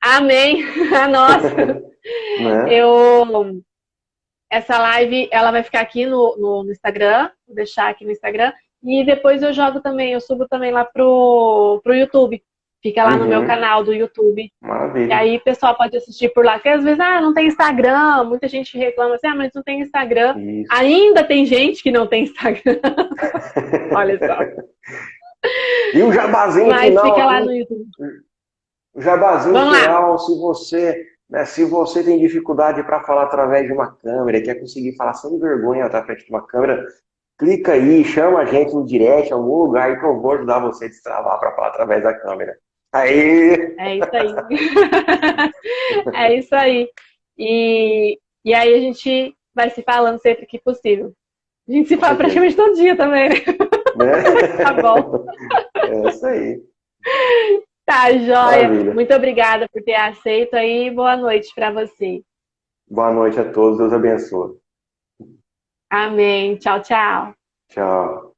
Amém. A nossa. Né? Essa live ela vai ficar aqui no Instagram, vou deixar aqui no Instagram, e depois eu subo também lá pro YouTube. Fica lá no meu canal do YouTube. Maravilha. E aí o pessoal pode assistir por lá. Porque às vezes, não tem Instagram. Muita gente reclama assim, mas não tem Instagram. Isso. Ainda tem gente que não tem Instagram. Olha só. E o jabazinho mas final. Mas fica lá no YouTube. O jabazinho final, se você tem dificuldade para falar através de uma câmera, quer conseguir falar sem vergonha à frente de uma câmera, clica aí, chama a gente no direct, em algum lugar, que eu vou ajudar você a destravar para falar através da câmera. Aí. É isso aí. É isso aí. E aí a gente vai se falando sempre que possível. A gente se fala praticamente todo dia também, né? Tá bom. É isso aí. Tá, joia. Maravilha. Muito obrigada por ter aceito aí. Boa noite para você. Boa noite a todos. Deus abençoe. Amém. Tchau, tchau. Tchau.